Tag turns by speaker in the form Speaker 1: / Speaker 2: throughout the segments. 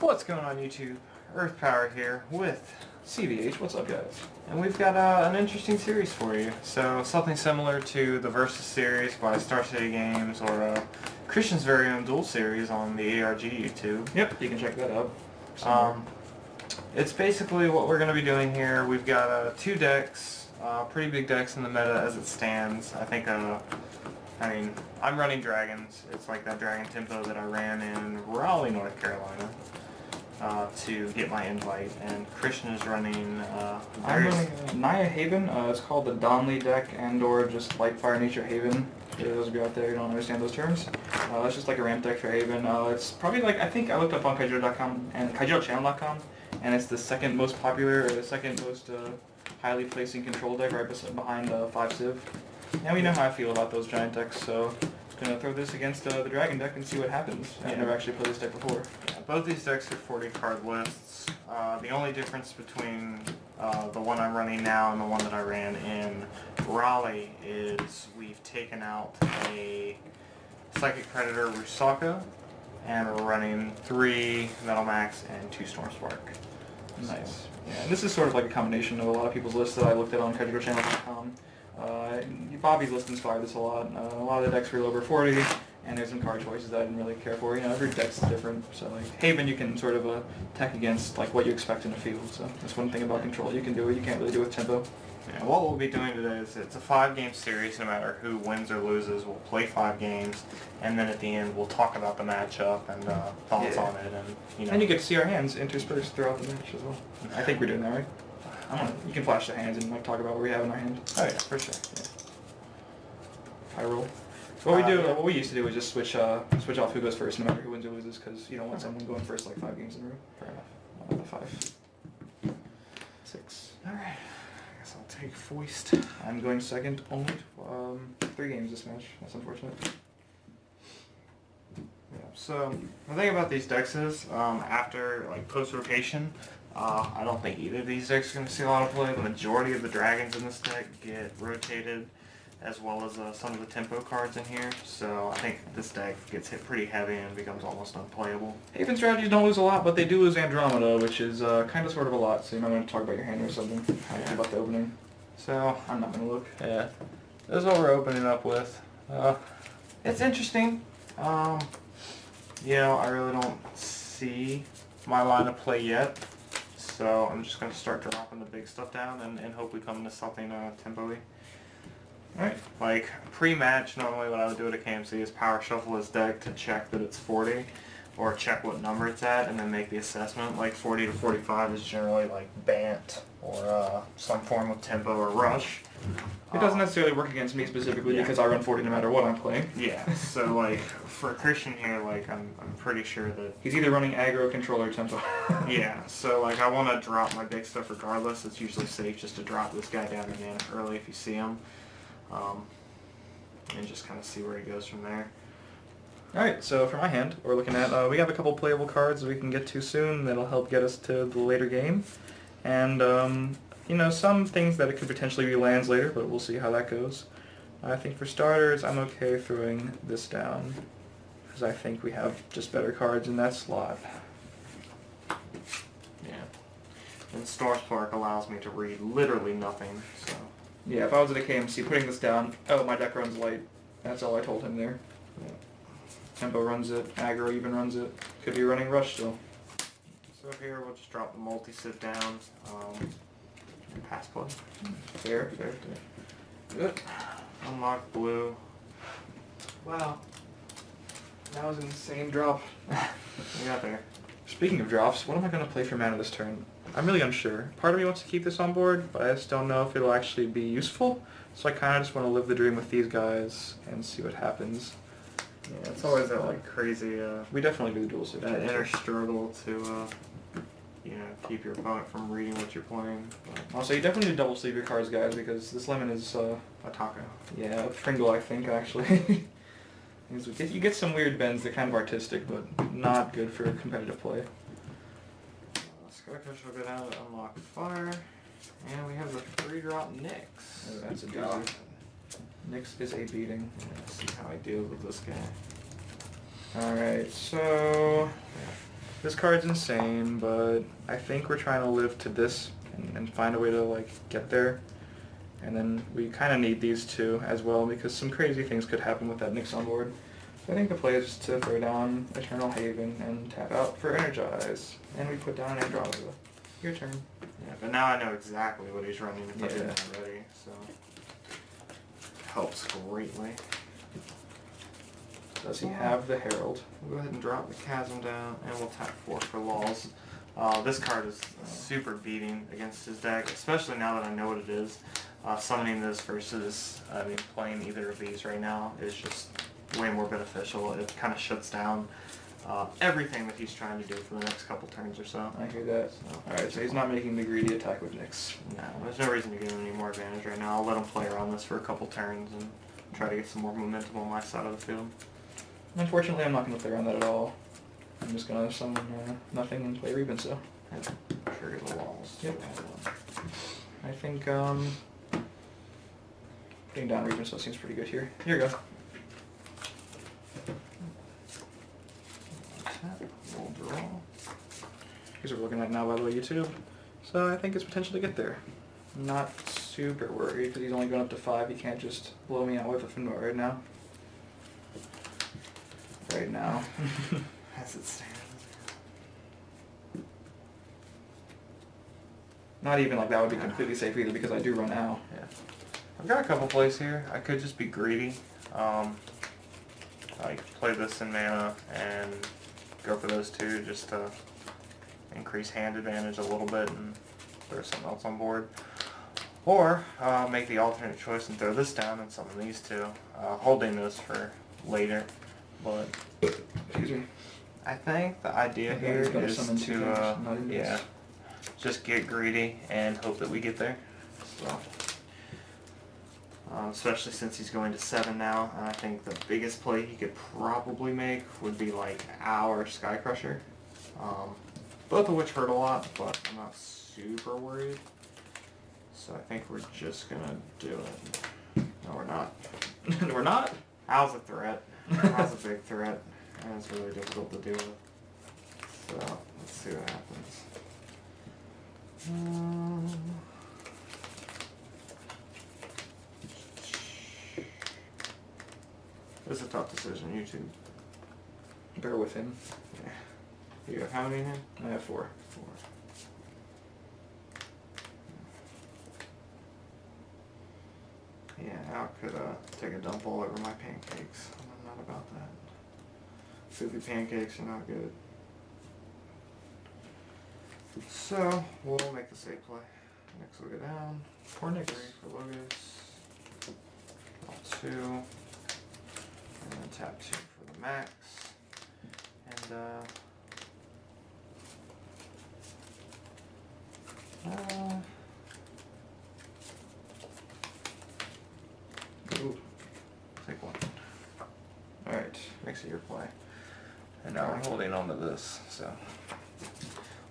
Speaker 1: What's going on YouTube? Earth Power here with
Speaker 2: CVH, what's up guys?
Speaker 1: and we've got an interesting series for you. So something similar to the Versus series by Star City Games or Christian's very own Duel series on the ARG YouTube.
Speaker 2: Yep, you can check that out.
Speaker 1: It's basically what we're going to be doing here. We've got two decks, pretty big decks in the meta as it stands. I think I'm running Dragons. It's like that Dragon Tempo that I ran in Raleigh, North Carolina to get my invite, and Christian is running
Speaker 2: I'm running Naya-Haven. It's called the Donley deck and or just Lightfire Nature Haven. For those of you out there who don't understand those terms. It's just like a ramp deck for Haven. It's probably like, I think I looked up on Kaijudo.com and KaijudoChannel.com, and it's the second most popular, or the second most highly placing control deck right behind 5 Civ. Now we know how I feel about those giant decks, so I'm going to throw this against the Dragon deck and see what happens. I've never actually played this deck before.
Speaker 1: Yeah, both these decks are 40 card lists. The only difference between the one I'm running now and the one that I ran in Raleigh is we've taken out a Psychic Predator Rusalka, and we're running 3 Metal Max and 2 Stormspark.
Speaker 2: Nice. Yeah, and this is sort of like a combination of a lot of people's lists that I looked at on KaijudoChannel.com. Bobby's list inspired this a lot. A lot of the decks were over 40, and there's some card choices that I didn't really care for. You know, every deck's different. So like Haven, you can sort of attack against like what you expect in the field. So that's one thing about control. You can do it. You can't really do it with tempo.
Speaker 1: Yeah, what we'll be doing today is it's a 5-game series. No matter who wins or loses, we'll play 5 games, and then at the end we'll talk about the matchup and thoughts on it, and you know.
Speaker 2: And you get to see our hands interspersed throughout the match as well. I think we're doing that right. You can flash the hands and like talk about what we have in our hand.
Speaker 1: Oh yeah, for sure. Yeah.
Speaker 2: High roll. So what we used to do is just switch off who goes first, no matter who wins or loses, because you don't want someone going first like 5 games in a row.
Speaker 1: Fair enough.
Speaker 2: 5, 6.
Speaker 1: All right. I guess I'll take Foist.
Speaker 2: I'm going second only. 3 games this match. That's unfortunate.
Speaker 1: Yeah. So the thing about these decks is, after like post rotation, I don't think either of these decks are going to see a lot of play. The majority of the dragons in this deck get rotated, as well as some of the tempo cards in here. So I think this deck gets hit pretty heavy and becomes almost unplayable.
Speaker 2: Haven strategies don't lose a lot, but they do lose Andromeda, which is kind of sort of a lot. So you might want to talk about your hand or something. About the opening.
Speaker 1: So
Speaker 2: I'm not going to look.
Speaker 1: Yeah, this is what we're opening up with. It's interesting. You know, I really don't see my line of play yet. So I'm just going to start dropping the big stuff down and hope we come into something tempo-y.
Speaker 2: Alright.
Speaker 1: Like, pre-match, normally what I would do at a KMC is power shuffle his deck to check that it's 40, or check what number it's at, and then make the assessment. Like, 40 to 45 is generally like Bant, or some form of tempo or rush.
Speaker 2: It doesn't necessarily work against me specifically because I run 40 no matter what I'm playing.
Speaker 1: Yeah, so like, for Christian here, like, I'm pretty sure that
Speaker 2: he's either running aggro, control, or tempo.
Speaker 1: Yeah, so like, I want to drop my big stuff regardless. It's usually safe just to drop this guy down in mana early if you see him. And just kind of see where he goes from there.
Speaker 2: Alright, so for my hand, we're looking at, we have a couple playable cards we can get to soon that'll help get us to the later game. And, you know, some things that it could potentially be lands later, but we'll see how that goes. I think for starters, I'm okay throwing this down, because I think we have just better cards in that slot.
Speaker 1: Yeah. And Stormspark allows me to read literally nothing, so...
Speaker 2: Yeah, if I was at a KMC putting this down, oh, my deck runs light. That's all I told him there. Yeah. Tempo runs it, aggro even runs it. Could be running rush still.
Speaker 1: So here we'll just drop the multi-sit down. Pass play.
Speaker 2: Fair.
Speaker 1: Good. Unlock blue.
Speaker 2: Wow. That was an insane drop.
Speaker 1: We got there.
Speaker 2: Speaking of drops, what am I going to play for mana this turn? I'm really unsure. Part of me wants to keep this on board, but I just don't know if it'll actually be useful. So I kind of just want to live the dream with these guys and see what happens.
Speaker 1: Yeah, it's always that like crazy.
Speaker 2: We definitely do the dual situation.
Speaker 1: That inner struggle to, you know, keep your opponent from reading what you're playing. But
Speaker 2: also, you definitely need to double sleeve your cards, guys, because this lemon is
Speaker 1: a taco.
Speaker 2: Yeah, a Pringle, I think actually. You get some weird bends. They're kind of artistic, but not good for competitive play.
Speaker 1: Skycrusher will go down to unlock fire, and we have the 3-drop Nyx.
Speaker 2: Oh, that's a doozy. Nyx is a beating.
Speaker 1: Let's see how I deal with this guy.
Speaker 2: Alright, so This card's insane, but I think we're trying to live to this and find a way to like get there. And then we kind of need these two as well because some crazy things could happen with that Nyx on board. I think the play is to throw down Eternal Haven and tap out for Energize. And we put down an Andromeda. Your turn.
Speaker 1: Yeah, but now I know exactly what he's running if I didn't already, so helps greatly.
Speaker 2: Does he have the Herald?
Speaker 1: We'll go ahead and drop the Chasm down, and we'll tap 4 for lulls. This card is super beating against his deck, especially now that I know what it is. Summoning this versus, playing either of these right now is just way more beneficial. It kind of shuts down everything that he's trying to do for the next couple turns or so.
Speaker 2: I hear that. Alright, so he's not making the greedy attack with Nyx.
Speaker 1: No, there's no reason to give him any more advantage right now. I'll let him play around this for a couple turns and try to get some more momentum on my side of the field.
Speaker 2: Unfortunately, I'm not going to play around that at all. I'm just going to summon nothing and play Reap and Sow.
Speaker 1: And trigger the walls.
Speaker 2: Yep. I think putting down Reap and Sow seems pretty good here. Here you go.
Speaker 1: We'll draw.
Speaker 2: Here's what we're looking at now, by the way, YouTube. So I think it's potential to get there. I'm not super worried because he's only going up to 5. He can't just blow me out with a Finbarr right now. Right now.
Speaker 1: As it stands.
Speaker 2: Not even like that would be completely safe either because I do run out.
Speaker 1: Yeah. I've got a couple plays here. I could just be greedy. Like play this in mana and go for those two just to increase hand advantage a little bit and throw something else on board. Or make the alternate choice and throw this down and summon these two, holding this for later. But
Speaker 2: excuse me.
Speaker 1: I think the idea here is to just get greedy and hope that we get there. So, especially since he's going to 7 now, and I think the biggest play he could probably make would be like our Skycrusher. Both of which hurt a lot, but I'm not super worried. So I think we're just gonna do it. No, we're not.
Speaker 2: No, we're not?
Speaker 1: Owl's a threat. Owl's a big threat, and it's really difficult to deal with. So let's see what happens. This is a tough decision, YouTube.
Speaker 2: Bear with him.
Speaker 1: Yeah. You have how many in here?
Speaker 2: I have 4.
Speaker 1: 4. Yeah, Al could take a dump all over my pancakes. I'm not about that. Soupy pancakes are not good. So, we'll make the safe play. Next we'll go down.
Speaker 2: Poor Nyx.
Speaker 1: 3 for Logos. Draw 2. And then tap 2 for the max. And,
Speaker 2: Ooh.
Speaker 1: take 1.
Speaker 2: Alright.
Speaker 1: Makes it your play. And now we're holding on to this, so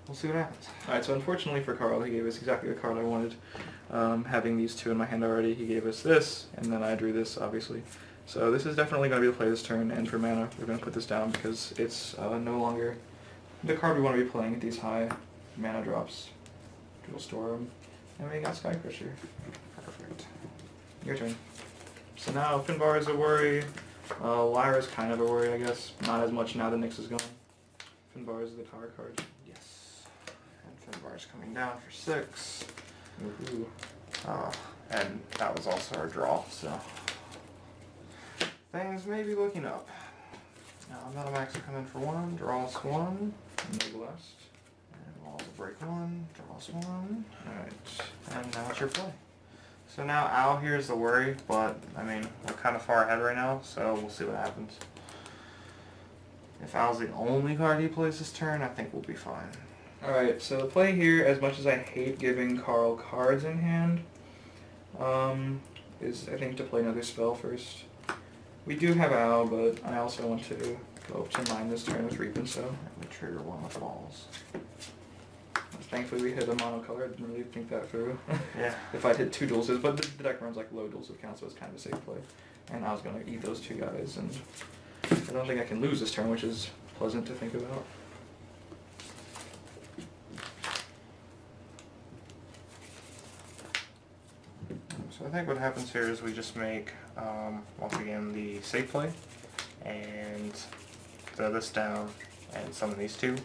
Speaker 1: we'll see what happens.
Speaker 2: Alright, so unfortunately for Carl, he gave us exactly the card I wanted. Having these two in my hand already, he gave us this, and then I drew this, obviously. So this is definitely going to be the play this turn, and for mana, we're going to put this down because it's no longer the card we want to be playing at these high mana drops. Dual Storm, and we got Skycrusher.
Speaker 1: Perfect.
Speaker 2: Your turn. So now Finbarr is a worry. Lyra's kind of a worry, I guess. Not as much now that Nyx is gone. Finbarr is the power card.
Speaker 1: Yes. And Finbar's coming down for 6.
Speaker 2: Ooh.
Speaker 1: And that was also our draw, so things may be looking up. Now Metamax will come in for 1, draws 1.
Speaker 2: No blast.
Speaker 1: And Walls will break 1, draws 1.
Speaker 2: Alright.
Speaker 1: And now it's your play. So now Owl here is the worry, but I mean, we're kind of far ahead right now, so we'll see what happens. If Owl's the only card he plays this turn, I think we'll be fine.
Speaker 2: Alright, so the play here, as much as I hate giving Carl cards in hand, is I think to play another spell first. We do have Owl, but I also want to go up to 9 this turn with Reap and Sow.
Speaker 1: And we trigger 1 with Walls.
Speaker 2: Thankfully we hit a mono color, I didn't really think that through.
Speaker 1: Yeah.
Speaker 2: If I'd hit 2 duels, but the deck runs like low duels of count, so it's kind of a safe play. And I was going to eat those 2 guys, and I don't think I can lose this turn, which is pleasant to think about.
Speaker 1: So I think what happens here is we just make, once again, the safe play, and throw this down, and summon these two,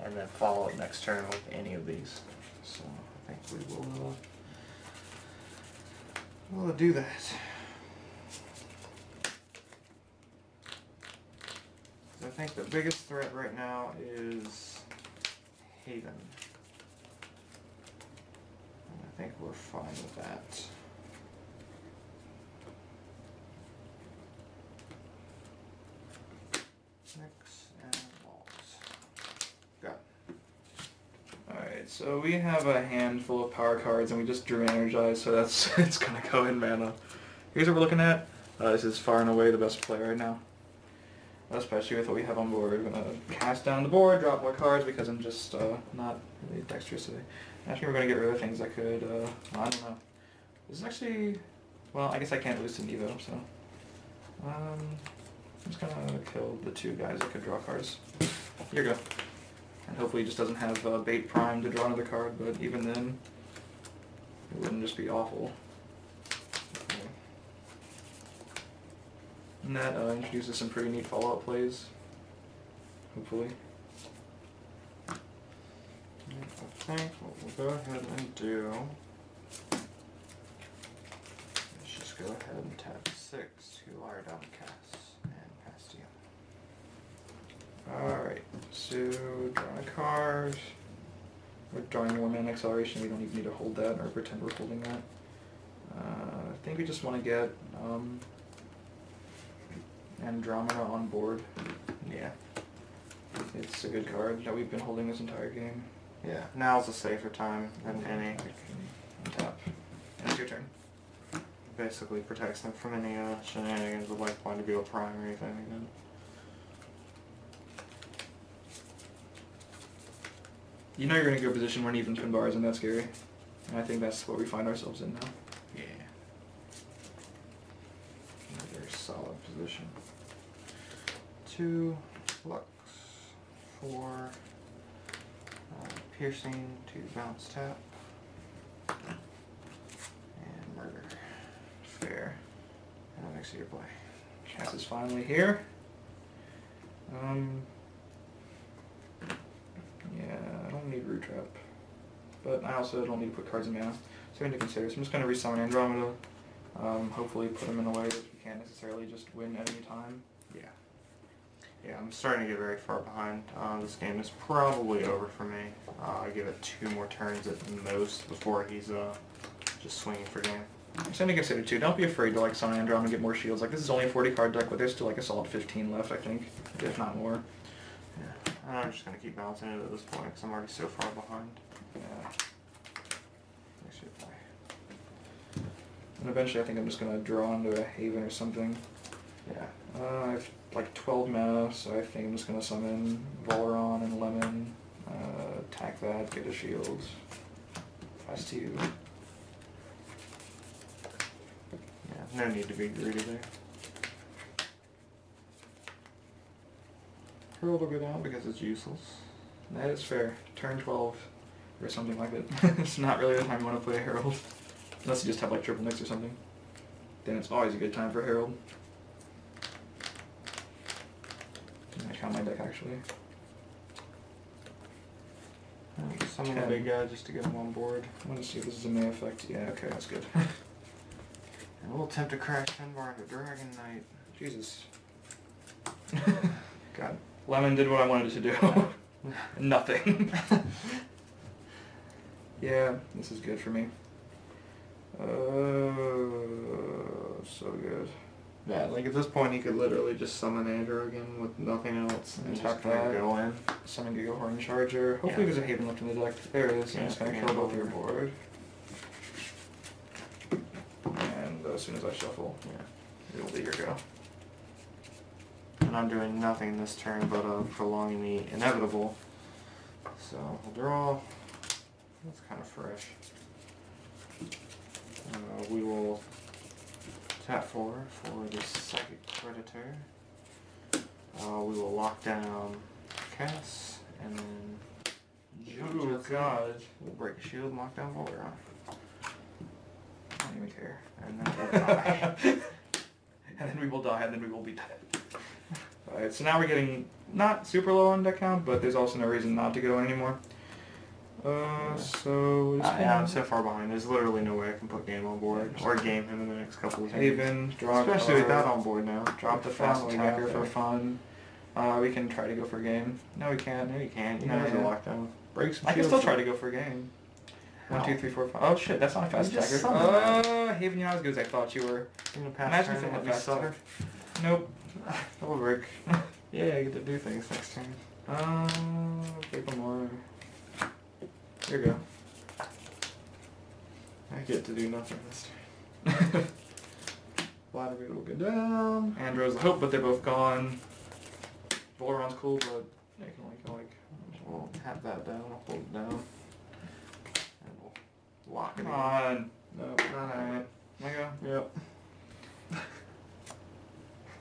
Speaker 1: and then follow it next turn with any of these. So I think we will do that. I think the biggest threat right now is Haven. And I think we're fine with that. Mix and balls. Got it.
Speaker 2: Alright, so we have a handful of power cards and we just drew Energize, so that's it's gonna go in mana. Here's what we're looking at. This is far and away the best play right now. Especially with what we have on board. We're going to cast down the board, drop more cards because I'm just not really dexterous today. Actually, we're going to get rid of things that could, I don't know. This is actually, well, I guess I can't lose to Nevo, so. I'm just going to kill the two guys that could draw cards. Here you go. And hopefully he just doesn't have bait prime to draw another card, but even then, it wouldn't just be awful. And that introduces some pretty neat follow-up plays, hopefully.
Speaker 1: I think what we'll go ahead and do is just go ahead and tap 6 to Lyra down cast and pass to you.
Speaker 2: Alright, so drawing a card. We're drawing 1 mana acceleration, we don't even need to hold that or pretend we're holding that. I think we just want to get Andromeda on board.
Speaker 1: Yeah.
Speaker 2: It's a good card that we've been holding this entire game.
Speaker 1: Yeah, now's a safer time than any.
Speaker 2: Untap. And it's your turn.
Speaker 1: Basically protects them from any shenanigans of like point of view of prime or anything like that.
Speaker 2: You know you're in a good position when even Finbarr isn't that scary. And I think that's what we find ourselves in now.
Speaker 1: Yeah. In a very solid position. 2 Lux, 4 Piercing to bounce tap, and Murder.
Speaker 2: Fair.
Speaker 1: And that makes it your play.
Speaker 2: Cass is finally here. Yeah, I don't need Root Trap. But I also don't need to put cards in mana. So I need to consider. So I'm just going to resummon Andromeda. Hopefully put him in a way that we can't necessarily just win at any time.
Speaker 1: Yeah. Yeah, I'm starting to get very far behind. This game is probably over for me. I give it 2 more turns at the most before he's just swinging for game.
Speaker 2: Something to consider too. Don't be afraid to like summon Andromeda and get more shields. Like this is only a 40 card deck, but there's still like a solid 15 left, I think, if not more.
Speaker 1: Yeah, I'm just gonna keep balancing it at this point because I'm already so far behind.
Speaker 2: Yeah.
Speaker 1: Makes you play.
Speaker 2: And eventually, I think I'm just gonna draw into a Haven or something.
Speaker 1: Yeah.
Speaker 2: I have like 12 mana, so I think I'm just gonna summon Volaron and Lemon, attack that, get a shield, pass to you.
Speaker 1: Yeah, no need to be greedy there. Herald will go down because it's useless.
Speaker 2: That is fair. Turn 12 or something like it. It's not really the time you want to play Herald, unless you just have like triple mix or something. Then it's always a good time for Herald. I count my deck actually.
Speaker 1: Summon the big guy just to get him on board.
Speaker 2: I want to see if this is a May effect. Yeah, okay, that's good.
Speaker 1: And we'll attempt to crash Finbarr into Dragon Knight.
Speaker 2: Jesus. God. Lemon did what I wanted it to do. Nothing. Yeah, this is good for me. So good.
Speaker 1: Yeah, like at this point he could literally just summon Andrew again with nothing else and
Speaker 2: Tap
Speaker 1: just kind of
Speaker 2: that.
Speaker 1: go in.
Speaker 2: Summon Gigahorn Charger. Hopefully
Speaker 1: Yeah.
Speaker 2: there's a Haven left in the deck. There it is. I'm
Speaker 1: Yeah,
Speaker 2: just going to
Speaker 1: yeah,
Speaker 2: kill both of
Speaker 1: over.
Speaker 2: your board. And as soon as I shuffle,
Speaker 1: Yeah.
Speaker 2: it'll be your go.
Speaker 1: And I'm doing nothing this turn but prolonging the inevitable. So we'll draw. That's kind of fresh. We will tap 4 for the Psychic Predator. We will lock down Cass, and then
Speaker 2: Oh god.
Speaker 1: we'll break a shield and lock down Volaron.
Speaker 2: don't even care.
Speaker 1: And then we'll die.
Speaker 2: And then we will die, and then we will be dead. Alright, so now we're getting not super low on deck count, but there's also no reason not to go anymore. So...
Speaker 1: yeah, I'm so far behind. There's literally no way I can put game on board, or game him in the next couple of games.
Speaker 2: Haven, draw
Speaker 1: especially with that on board now.
Speaker 2: Drop the fast attacker for fun. We can try to go for a game. No, we can't.
Speaker 1: No, you can't. You have the lockdown. Break some
Speaker 2: I can
Speaker 1: shields
Speaker 2: still try to go for a game. 1, 2, 3, 4, 5. Oh shit, that's not a fast
Speaker 1: You just
Speaker 2: attacker.
Speaker 1: summoned
Speaker 2: Haven, you're not as good as I thought you were.
Speaker 1: Imagine
Speaker 2: if it had
Speaker 1: we
Speaker 2: fast
Speaker 1: sucker.
Speaker 2: attack. Nope.
Speaker 1: That'll work. Yeah, I get to do things next turn.
Speaker 2: Take one more. Here you go.
Speaker 1: I get to do nothing this turn. Beetle will go down.
Speaker 2: Andro's the hope, but they're both gone. Volaron's cool, but they can only go like...
Speaker 1: We'll tap that down, I'll hold it down. And we'll lock it in.
Speaker 2: Come on.
Speaker 1: Nope, not
Speaker 2: Alright. There you go.
Speaker 1: Yep.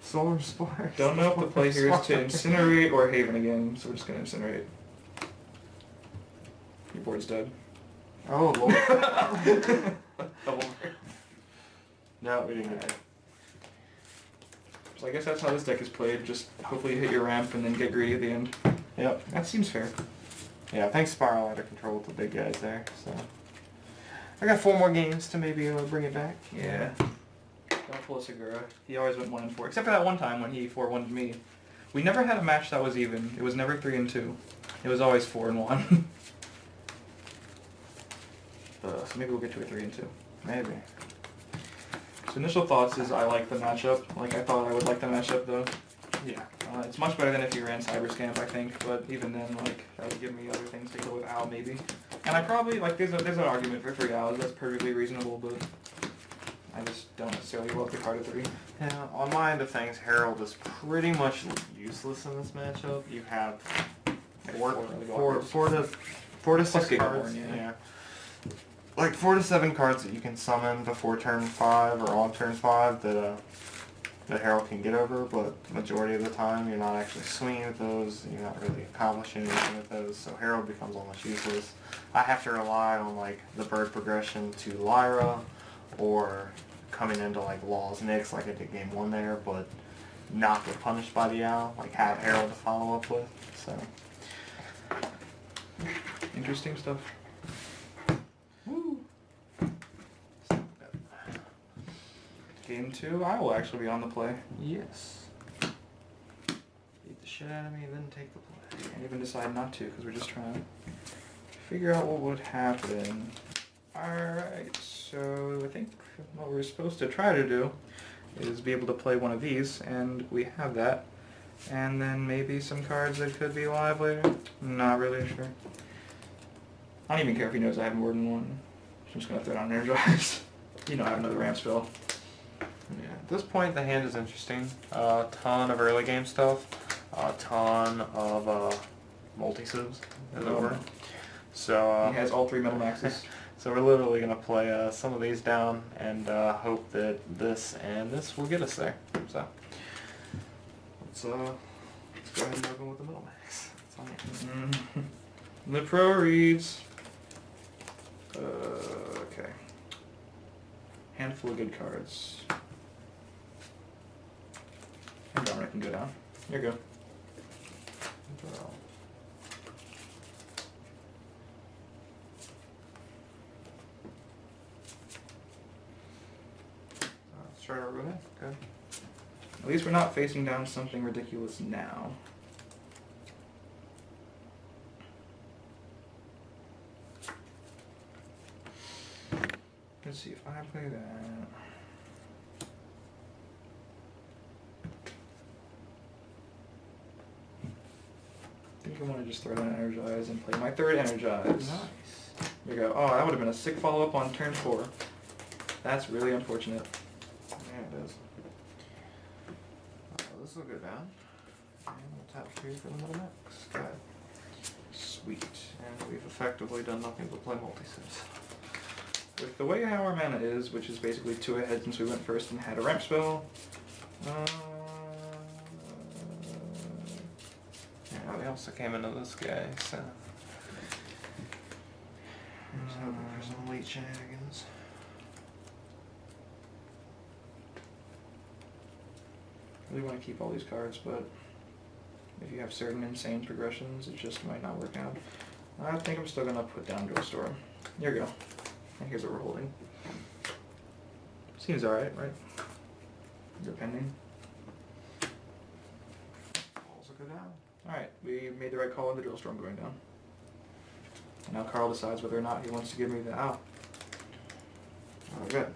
Speaker 1: Solar Spark.
Speaker 2: Don't know if the play here is to incinerate or Haven again, so we're just gonna incinerate. Your board's dead.
Speaker 1: Oh lord.
Speaker 2: Double.
Speaker 1: No, we didn't get it.
Speaker 2: So I guess that's how this deck is played. Just hopefully hit your ramp and then get greedy at the end.
Speaker 1: Yep.
Speaker 2: That seems fair.
Speaker 1: Yeah, thanks Spiral out of control with the big guys there, so. I got 4 more games to maybe bring it back.
Speaker 2: Yeah. Don't pull a Segura. He always went 1 and 4. Except for that one time when he 4-1'd me. We never had a match that was even. It was never 3 and 2. It was always 4 and 1. So maybe we'll get to a 3 and 2.
Speaker 1: Maybe.
Speaker 2: So initial thoughts is I like the matchup. Like I thought I would like the matchup though.
Speaker 1: Yeah.
Speaker 2: It's much better than if you ran Cyberscamp, I think. But even then, like that would give me other things to go with Owl maybe. And I probably like there's an argument for 3 Owls. That's perfectly reasonable, but I just don't necessarily love the card of 3.
Speaker 1: Yeah, on my end of things, Herald is pretty much useless in this matchup. You have four to 6
Speaker 2: Gigahorn,
Speaker 1: cards.
Speaker 2: yeah.
Speaker 1: Like 4 to 7 cards that you can summon before turn 5 or on turn 5 that Herald can get over, but majority of the time you're not actually swinging with those, you're not really accomplishing anything with those, so Herald becomes almost useless. I have to rely on like the bird progression to Lyra, or coming into like Law's Nyx like I did game 1 there, but not get punished by the owl, like have Herald to follow up with, so.
Speaker 2: Interesting stuff.
Speaker 1: Woo.
Speaker 2: Game 2, I will actually be on the play.
Speaker 1: Yes. Beat the shit out of me, then take the play.
Speaker 2: Can't even decide not to because we're just trying to figure out what would happen. Alright, so I think what we're supposed to try to do is be able to play one of these, and we have that. And then maybe some cards that could be live later. Not really sure. I don't even care if he knows I have more than one. I'm just going to throw down Energize. You know I have another ramp spell.
Speaker 1: Yeah, at this point the hand is interesting. A ton of early game stuff. A ton of multi-subs, as it were. So
Speaker 2: he has all 3 metal maxes.
Speaker 1: So we're literally going to play some of these down and hope that this and this will get us there. So let's go ahead and open with the middle max.
Speaker 2: The pro reads. Okay. Handful of good cards. Andromeda can go down. Here you go.
Speaker 1: Start over with that. Good.
Speaker 2: At least we're not facing down something ridiculous now. Let's see if I play that. I think I want to just throw down Energize and play my 3rd Energize.
Speaker 1: Nice.
Speaker 2: There you go. Oh, that would have been a sick follow-up on turn 4. That's really unfortunate.
Speaker 1: Yeah, it is. This will go down. And we'll tap 2 for the middle max. Good.
Speaker 2: Sweet.
Speaker 1: And we've effectively done nothing but play multi-subs.
Speaker 2: With the way how our mana is, which is basically 2 ahead since we went first and had a ramp spell,
Speaker 1: yeah, we also came into this guy, so just hoping for some late shenanigans.
Speaker 2: really want to keep all these cards, but if you have certain insane progressions, it just might not work out. I think I'm still going to put down Duel Storm. Here we go. And here's what we're holding. Seems alright, right? Depending.
Speaker 1: Also go down.
Speaker 2: Alright, we made the right call on the Duel Storm going down. And now Carl decides whether or not he wants to give me the ow.
Speaker 1: Oh, good.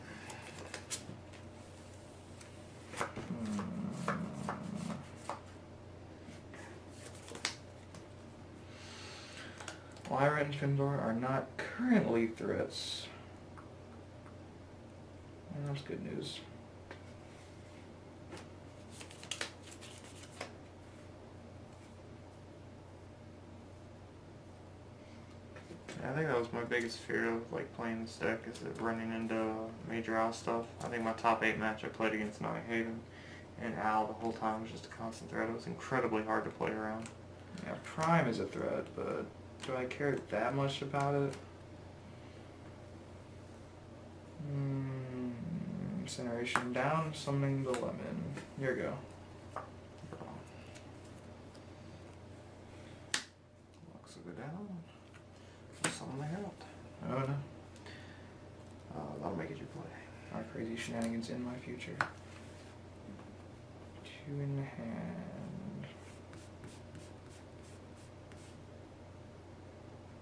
Speaker 2: Lyra and Finbarr are not currently threats. And that's good news.
Speaker 1: Yeah, I think that was my biggest fear of like playing this deck, is it running into major owl stuff. I think my top 8 match I played against Naya-Haven and owl the whole time was just a constant threat. It was incredibly hard to play around.
Speaker 2: Yeah, Prime is a threat, but do I care that much about it? Incineration down, summoning the lemon. Here we go.
Speaker 1: Looks will go down. Summon the Herald.
Speaker 2: Oh no.
Speaker 1: That'll make it your play.
Speaker 2: Our crazy shenanigans in my future. 2 in hand.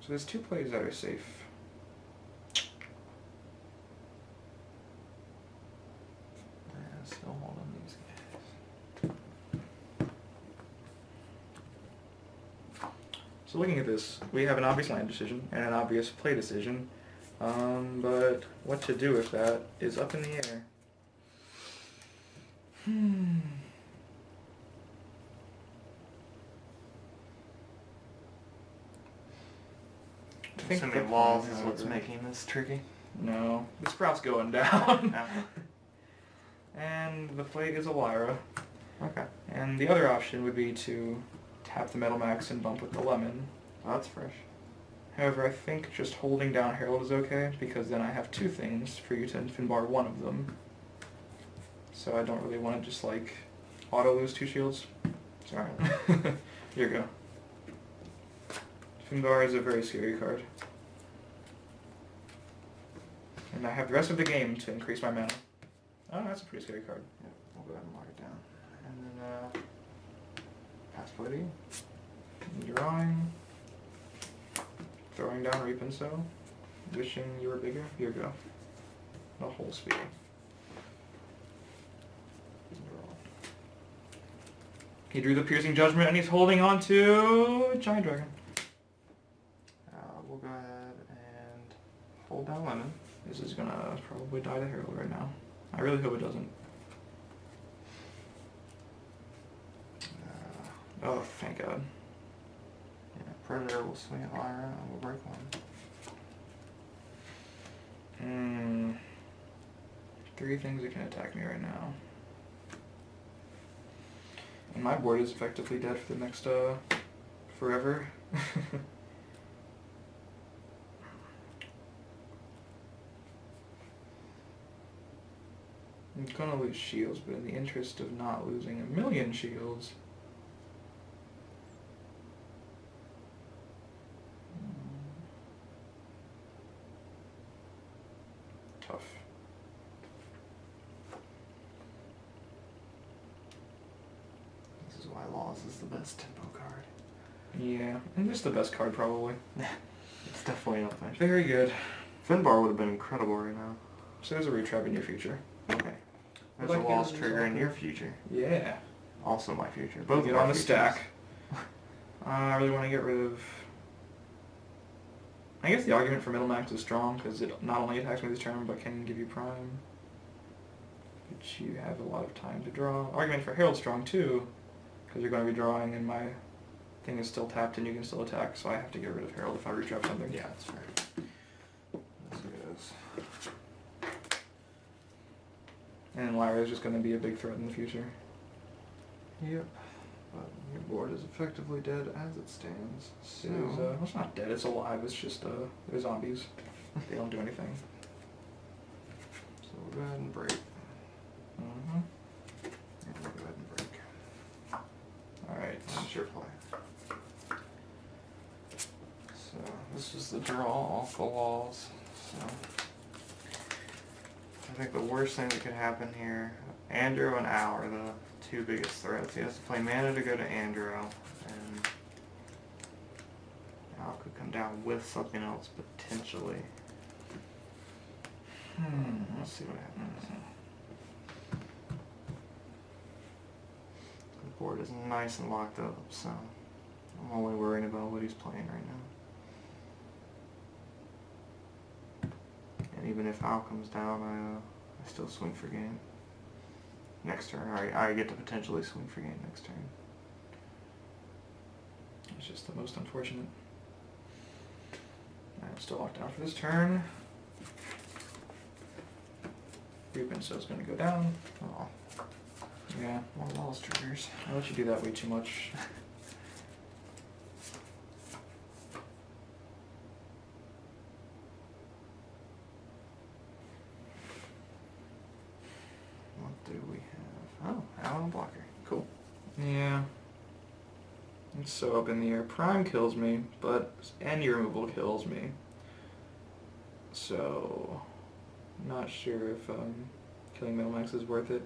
Speaker 2: So there's 2 plays that are safe.
Speaker 1: Yeah, still holding these guys.
Speaker 2: So looking at this, we have an obvious land decision and an obvious play decision. But what to do with that is up in the air.
Speaker 1: I think the walls is what's making this tricky.
Speaker 2: No, the Sprout's going down.
Speaker 1: Yeah.
Speaker 2: And the plate is a Lyra.
Speaker 1: Okay.
Speaker 2: And the other option would be to tap the Metal Max and bump with the Lemon.
Speaker 1: Oh, that's fresh.
Speaker 2: However, I think just holding down Herald is okay, because then I have 2 things for you to Finbarr one of them. So I don't really want to just like auto lose 2 shields. Sorry. Here you go. Finbarr is a very scary card. And I have the rest of the game to increase my mana. Oh, that's a pretty scary card.
Speaker 1: Yeah, we'll go ahead and lock it down. And then, pass play to you.
Speaker 2: Drawing. Throwing down Reap and Sow. Wishing you were bigger. Here we go. The whole speed. He drew the Piercing Judgment and he's holding on to Giant Dragon.
Speaker 1: We'll go ahead and hold down Lemon.
Speaker 2: This is gonna probably die to Herald right now. I really hope it doesn't. Oh, thank God.
Speaker 1: Yeah, Predator will swing at Lyra and we'll break 1.
Speaker 2: 3 things that can attack me right now. And my board is effectively dead for the next, forever. I'm gonna lose shields, but in the interest of not losing 1,000,000 shields... Tough.
Speaker 1: This is why Laws is the best tempo card.
Speaker 2: Yeah, and just the best card probably.
Speaker 1: It's definitely up there.
Speaker 2: Very good.
Speaker 1: Finbarr would have been incredible right now.
Speaker 2: So there's a retrap in your future.
Speaker 1: Okay. There's
Speaker 2: Would
Speaker 1: a
Speaker 2: like
Speaker 1: Lost
Speaker 2: to-
Speaker 1: trigger in your future.
Speaker 2: Yeah.
Speaker 1: Also my future.
Speaker 2: Both
Speaker 1: Both
Speaker 2: get
Speaker 1: of
Speaker 2: on
Speaker 1: our
Speaker 2: the
Speaker 1: futures.
Speaker 2: stack. I really want to get rid of... I guess the argument for Middle Max is strong, because it not only attacks me this turn, but can give you Prime. Which you have a lot of time to draw. Argument for Herald strong too, because you're going to be drawing and my thing is still tapped and you can still attack, so I have to get rid of Herald if I retrap something.
Speaker 1: Yeah, that's fair. Yes, it is.
Speaker 2: And Lyra is just going to be a big threat in the future.
Speaker 1: Yep. But your board is effectively dead as it stands. So
Speaker 2: It is, well, it's not dead, it's alive, it's just, they're zombies. They don't do anything.
Speaker 1: So we'll go ahead and break.
Speaker 2: Mm-hmm.
Speaker 1: And we'll go ahead and break. What's your play? So this is the draw off the walls. So I think the worst thing that could happen here, Andro and Al are the two biggest threats. He has to play mana to go to Andro, and Al could come down with something else potentially. Let's see what happens. The board is nice and locked up, so I'm only worrying about what he's playing right now. And even if Al comes down, I still swing for game. Next turn, I get to potentially swing for game next turn.
Speaker 2: It's just the most unfortunate. I'm still locked down for this turn. Reap and Sow is going to go down.
Speaker 1: Oh,
Speaker 2: yeah.
Speaker 1: more walls triggers.
Speaker 2: I let you do that way too much.
Speaker 1: What do we have? Oh, Al and blocker. Cool.
Speaker 2: Yeah. It's so up in the air. Prime kills me, but any removal kills me. So, not sure if killing Metal Max is worth it.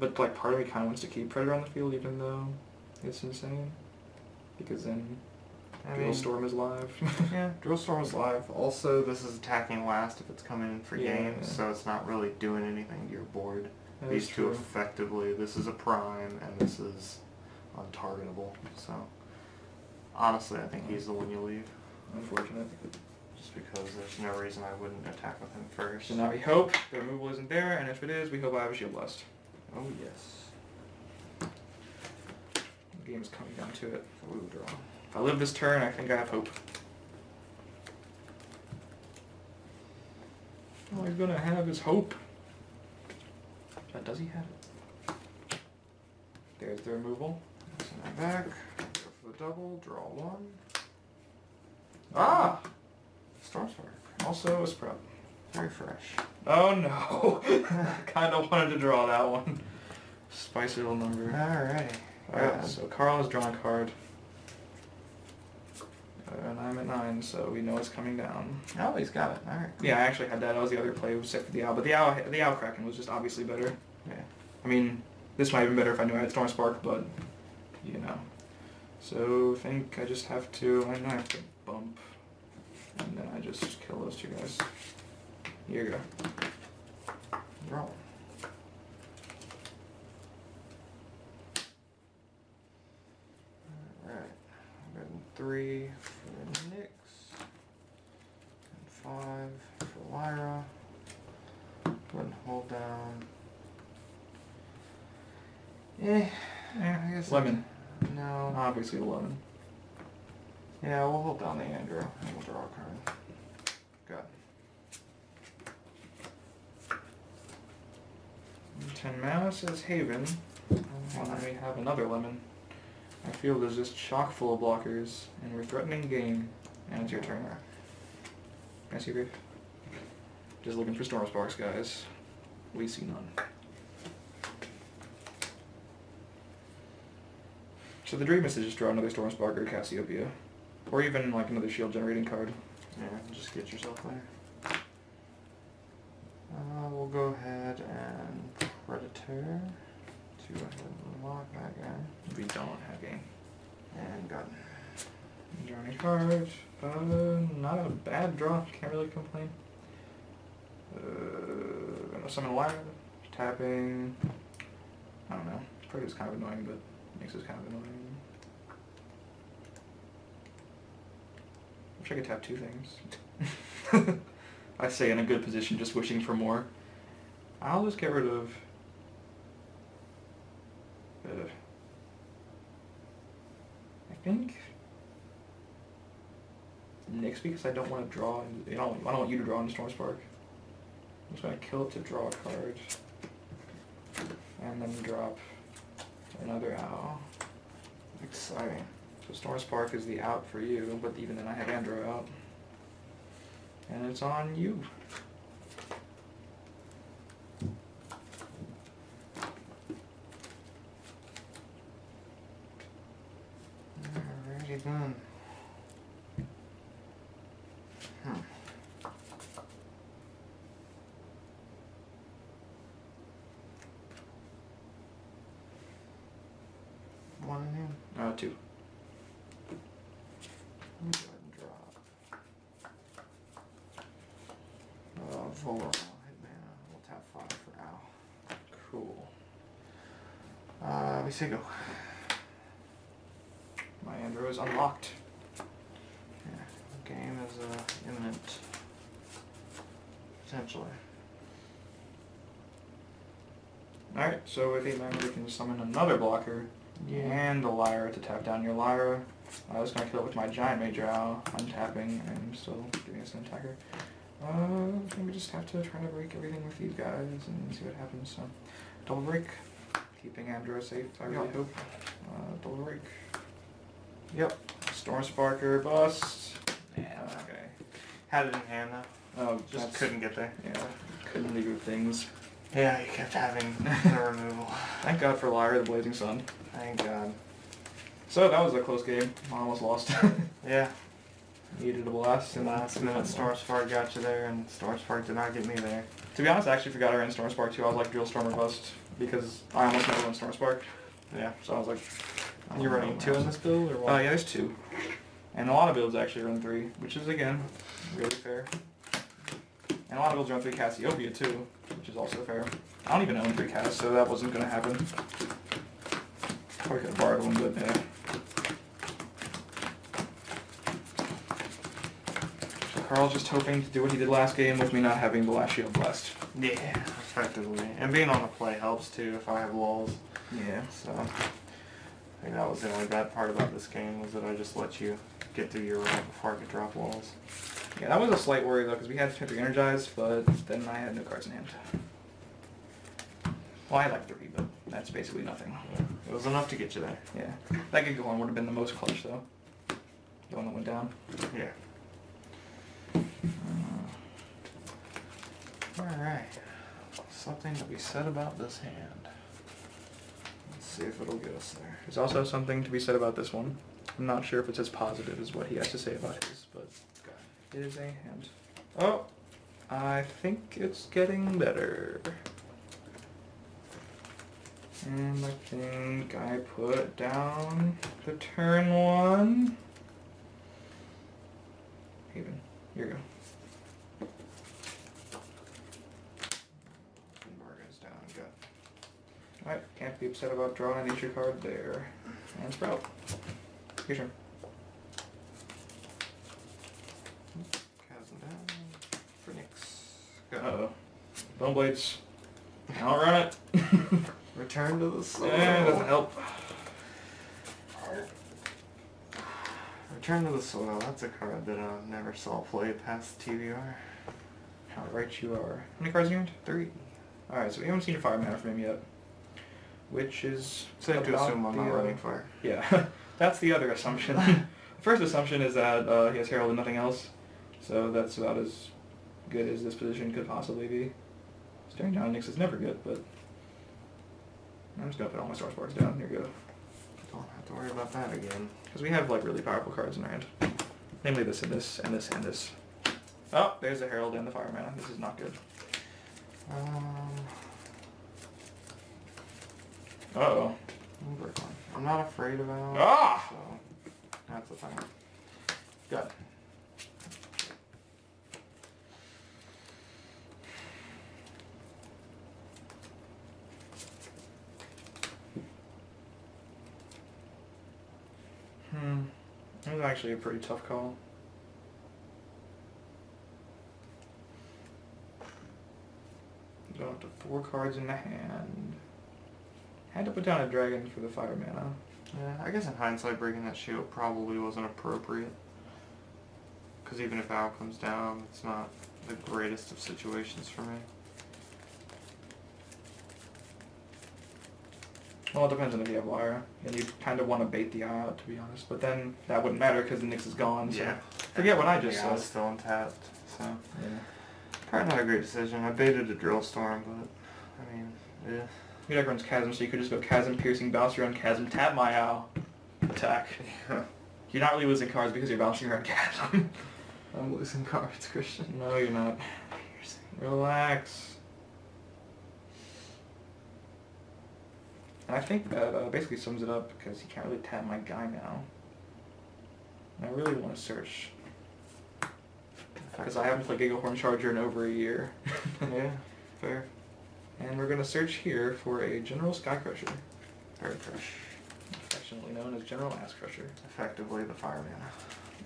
Speaker 2: But like part of me kind of wants to keep Predator on the field even though it's insane. Because then Duel Storm is live.
Speaker 1: Yeah, Duel Storm is live. Also, this is attacking last if it's coming in for
Speaker 2: Yeah.
Speaker 1: games, so it's not really doing anything to your board.
Speaker 2: That
Speaker 1: These
Speaker 2: is
Speaker 1: two
Speaker 2: true.
Speaker 1: effectively, this is a prime and this is untargetable. So, honestly, I think he's the one you leave.
Speaker 2: Unfortunate.
Speaker 1: Just because there's no reason I wouldn't attack with him first.
Speaker 2: So now we hope the removal isn't there, and if it is, we hope I have a Shield Blast.
Speaker 1: Oh yes.
Speaker 2: The game is coming down to it.
Speaker 1: Ooh, draw.
Speaker 2: If I live this turn, I think I have hope. All he's gonna have is hope. Does he have it? There's the removal.
Speaker 1: Send that back. Go for the double. Draw one.
Speaker 2: Ah!
Speaker 1: Stormspark.
Speaker 2: Also a Sprout.
Speaker 1: Very fresh.
Speaker 2: Oh no! Kind of wanted to draw that one. Spicy little number.
Speaker 1: Alrighty.
Speaker 2: Alright, so Carl has drawn a card. And I'm at 9, so we know it's coming down.
Speaker 1: Oh, he's got it. Alright.
Speaker 2: Yeah, I actually had that. That was the other play except for the Owl. But the Owl Kraken was just obviously better.
Speaker 1: Yeah.
Speaker 2: I mean, this might have been better if I knew I had Stormspark, but, you know. So, I think I just have to, I know I have to bump. And then I just kill those two guys. Here you go.
Speaker 1: Roll. Alright. I'm getting 3 for Nyx. And 5 for Lyra. Go ahead and hold down. Yeah, I guess.
Speaker 2: Lemon.
Speaker 1: No.
Speaker 2: Obviously the lemon.
Speaker 1: Yeah, we'll hold down the Andro and we'll draw a card. Good.
Speaker 2: 10 mana says Haven. And then we have another lemon. My field is just chock full of blockers, and we're threatening game. And it's your turn. Can I see Reap? Just looking for Stormsparks, guys. We see none. So the dream is to just draw another Stormspark or Cassiopeia. Or even like another shield generating card.
Speaker 1: Yeah, just get yourself there. We'll go ahead and Predator to go ahead and lock that guy.
Speaker 2: We don't have game.
Speaker 1: And gun.
Speaker 2: Drawing a card. Not a bad draw. Can't really complain. Gonna summon Lyra. Tapping. I don't know. Predator's kind of annoying, but Nyx is kind of annoying. Wish I could tap 2 things. I say in a good position, just wishing for more. I'll just get rid of... I think... Nyx, because I don't want to draw... I don't want you to draw into Stormspark. I'm just going to kill it to draw a card. And then drop another owl.
Speaker 1: Exciting.
Speaker 2: So Stormspark is the out for you, but even then I have Andro out. And it's on you.
Speaker 1: Alrighty then. One in hand.
Speaker 2: 2.
Speaker 1: Let me go ahead and drop. Volaron, hit mana. We'll tap 5 for Owl.
Speaker 2: Cool.
Speaker 1: We say go.
Speaker 2: My Andro is unlocked.
Speaker 1: Yeah, the game is imminent. Potentially.
Speaker 2: Alright, so with 8 mana we can summon another blocker.
Speaker 1: Yeah.
Speaker 2: And a Lyra to tap down your Lyra. I was going to kill it with my Giant Major Owl, untapping, and still giving us an attacker. I think we just have to try to break everything with these guys and see what happens. So, double break, keeping Andro safe, I really hope. Double break.
Speaker 1: Yep.
Speaker 2: Stormsparker bust.
Speaker 1: Yeah.
Speaker 2: Okay.
Speaker 1: Had it in hand though.
Speaker 2: Oh,
Speaker 1: Just couldn't get there.
Speaker 2: Yeah, couldn't leave with things.
Speaker 1: Yeah, you kept having the removal.
Speaker 2: Thank God for Lyra, the Blazing Sun.
Speaker 1: Thank God.
Speaker 2: So that was a close game. I almost lost.
Speaker 1: Yeah.
Speaker 2: Needed a blast.
Speaker 1: And last minute Stormspark got you there, and Stormspark did not get me there.
Speaker 2: To be honest, I actually forgot I ran Stormspark too. I was like Drill Storm or Bust because I almost never run Stormspark.
Speaker 1: Yeah.
Speaker 2: So I was like,
Speaker 1: You're running 2 in this build, or what?
Speaker 2: yeah, there's 2. And a lot of builds actually run 3, which is again really fair. And a lot of builds run 3 Cassiopeia too, which is also fair. I don't even own 3 Cass, so that wasn't going to happen. Probably could have borrowed one, but yeah. So Carl's just hoping to do what he did last game with me not having the last shield blast.
Speaker 1: Yeah, effectively. And being on the play helps too if I have lulls.
Speaker 2: Yeah.
Speaker 1: So I think that was the only bad part about this game, was that I just let you get through your round before I could drop walls.
Speaker 2: Yeah, that was a slight worry though, because we had 3 Energize, but then I had no cards in hand. Well, I had like 3, but that's basically nothing.
Speaker 1: Yeah. It was enough to get you there.
Speaker 2: Yeah. That Gigahorn would have been the most clutch though. The one that went down.
Speaker 1: Yeah. Alright. Something to be said about this hand. Let's see if it'll get us there.
Speaker 2: There's also something to be said about this one. I'm not sure if it's as positive as what he has to say about his, but it is a hand. Oh! I think it's getting better. And I think I put down the turn 1. Haven, here you go.
Speaker 1: Finbarr goes down, good.
Speaker 2: Alright, can't be upset about drawing a nature card there. And Sprout. Your turn.
Speaker 1: Chasm down. Phoenix. Go.
Speaker 2: Uh-oh. Bone Blades. I'll run it.
Speaker 1: Return to the soil.
Speaker 2: Yeah, doesn't help.
Speaker 1: Return to the Soil. That's a card that I never saw play past TBR.
Speaker 2: How right you are. How many cards in your hand?
Speaker 1: 3.
Speaker 2: Alright, so we haven't seen a fire mana from him yet. Which is...
Speaker 1: Safe to assume I'm not running fire.
Speaker 2: Yeah, that's the other assumption. The first assumption is that he has Herald and nothing else. So that's about as good as this position could possibly be. Staring down Nyx is never good, but... I'm just going to put all my Starsparks down. Here you go.
Speaker 1: Don't have to worry about that again.
Speaker 2: Because we have like really powerful cards in our hand. Namely this and this and this and this. Oh, there's the Herald and the Fire Mana. This is not good. Uh-oh.
Speaker 1: I'm not afraid of Owl.
Speaker 2: Ah!
Speaker 1: So that's the thing. Good.
Speaker 2: That was actually a pretty tough call. Go up to 4 cards in the hand. Had to put down a dragon for the fire mana.
Speaker 1: Yeah, I guess in hindsight breaking that shield probably wasn't appropriate. Because even if Owl comes down, it's not the greatest of situations for me.
Speaker 2: Well, it depends on if you have Lyra. And you kind of want to bait the eye out, to be honest. But then that wouldn't matter because the Nyx is gone. So
Speaker 1: Yeah.
Speaker 2: forget what I just
Speaker 1: Yeah, I
Speaker 2: said.
Speaker 1: was still untapped, so.
Speaker 2: Yeah.
Speaker 1: Probably not a great decision. I baited a Drill Storm, but, I mean, yeah.
Speaker 2: Your deck runs Chasm, so you could just go Chasm, Piercing, Bounce around Chasm, tap my Owl, attack. You're not really losing cards because you're bouncing around cat.
Speaker 1: I'm losing cards, Christian.
Speaker 2: No, you're not. Relax. And I think that basically sums it up because you can't really tap my guy now. And I really want to search. Because I haven't played Gigahorn Charger in over a year.
Speaker 1: Yeah, fair.
Speaker 2: And we're going to search here for a General Skycrusher.
Speaker 1: Very fresh.
Speaker 2: Affectionately known as General Ass Crusher.
Speaker 1: Effectively the fireman.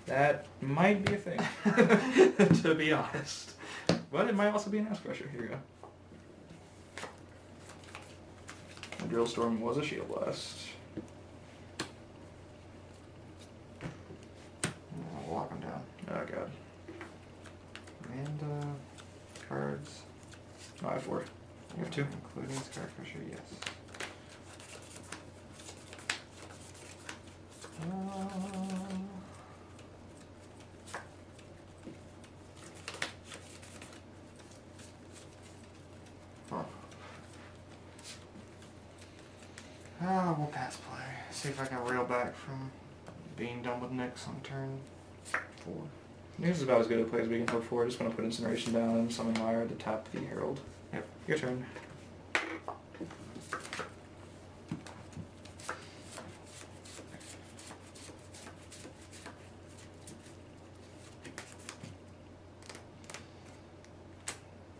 Speaker 2: That might be a thing, to be honest. But it might also be an Ass Crusher. Here we go. The Drill Storm was a Shield Blast.
Speaker 1: I'll lock him down.
Speaker 2: Oh god.
Speaker 1: And cards.
Speaker 2: Oh, I have 4. You have 2?
Speaker 1: Including Skycrusher, yes. We'll pass play. See if I can reel back from being done with Nyx on turn 4.
Speaker 2: This is about as good a play as we can hope for. Just want to put Incineration down and summon Lyra to tap the Herald.
Speaker 1: Yep.
Speaker 2: Your turn.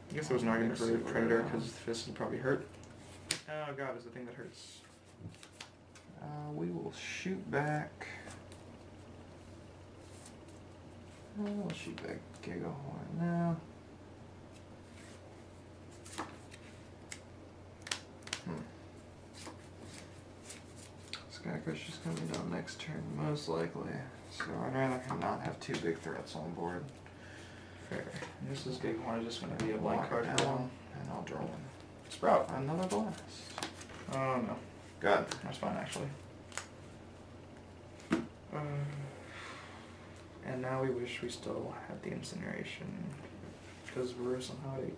Speaker 2: I guess there was an argument for Predator because the fist would probably hurt. Oh god, is the thing that hurts.
Speaker 1: We will shoot back. We'll shoot back Gigahorn now. Skycrusher's coming down next turn, most likely. So I'd rather not have 2 big threats on board.
Speaker 2: Fair. And this is Gigahorn, just going to be a blank card
Speaker 1: down,
Speaker 2: for one.
Speaker 1: and I'll draw one.
Speaker 2: Sprout.
Speaker 1: Another blast.
Speaker 2: Oh no.
Speaker 1: Good.
Speaker 2: That's fine actually. And now we wish we still had the Incineration, because we're somehow at 8.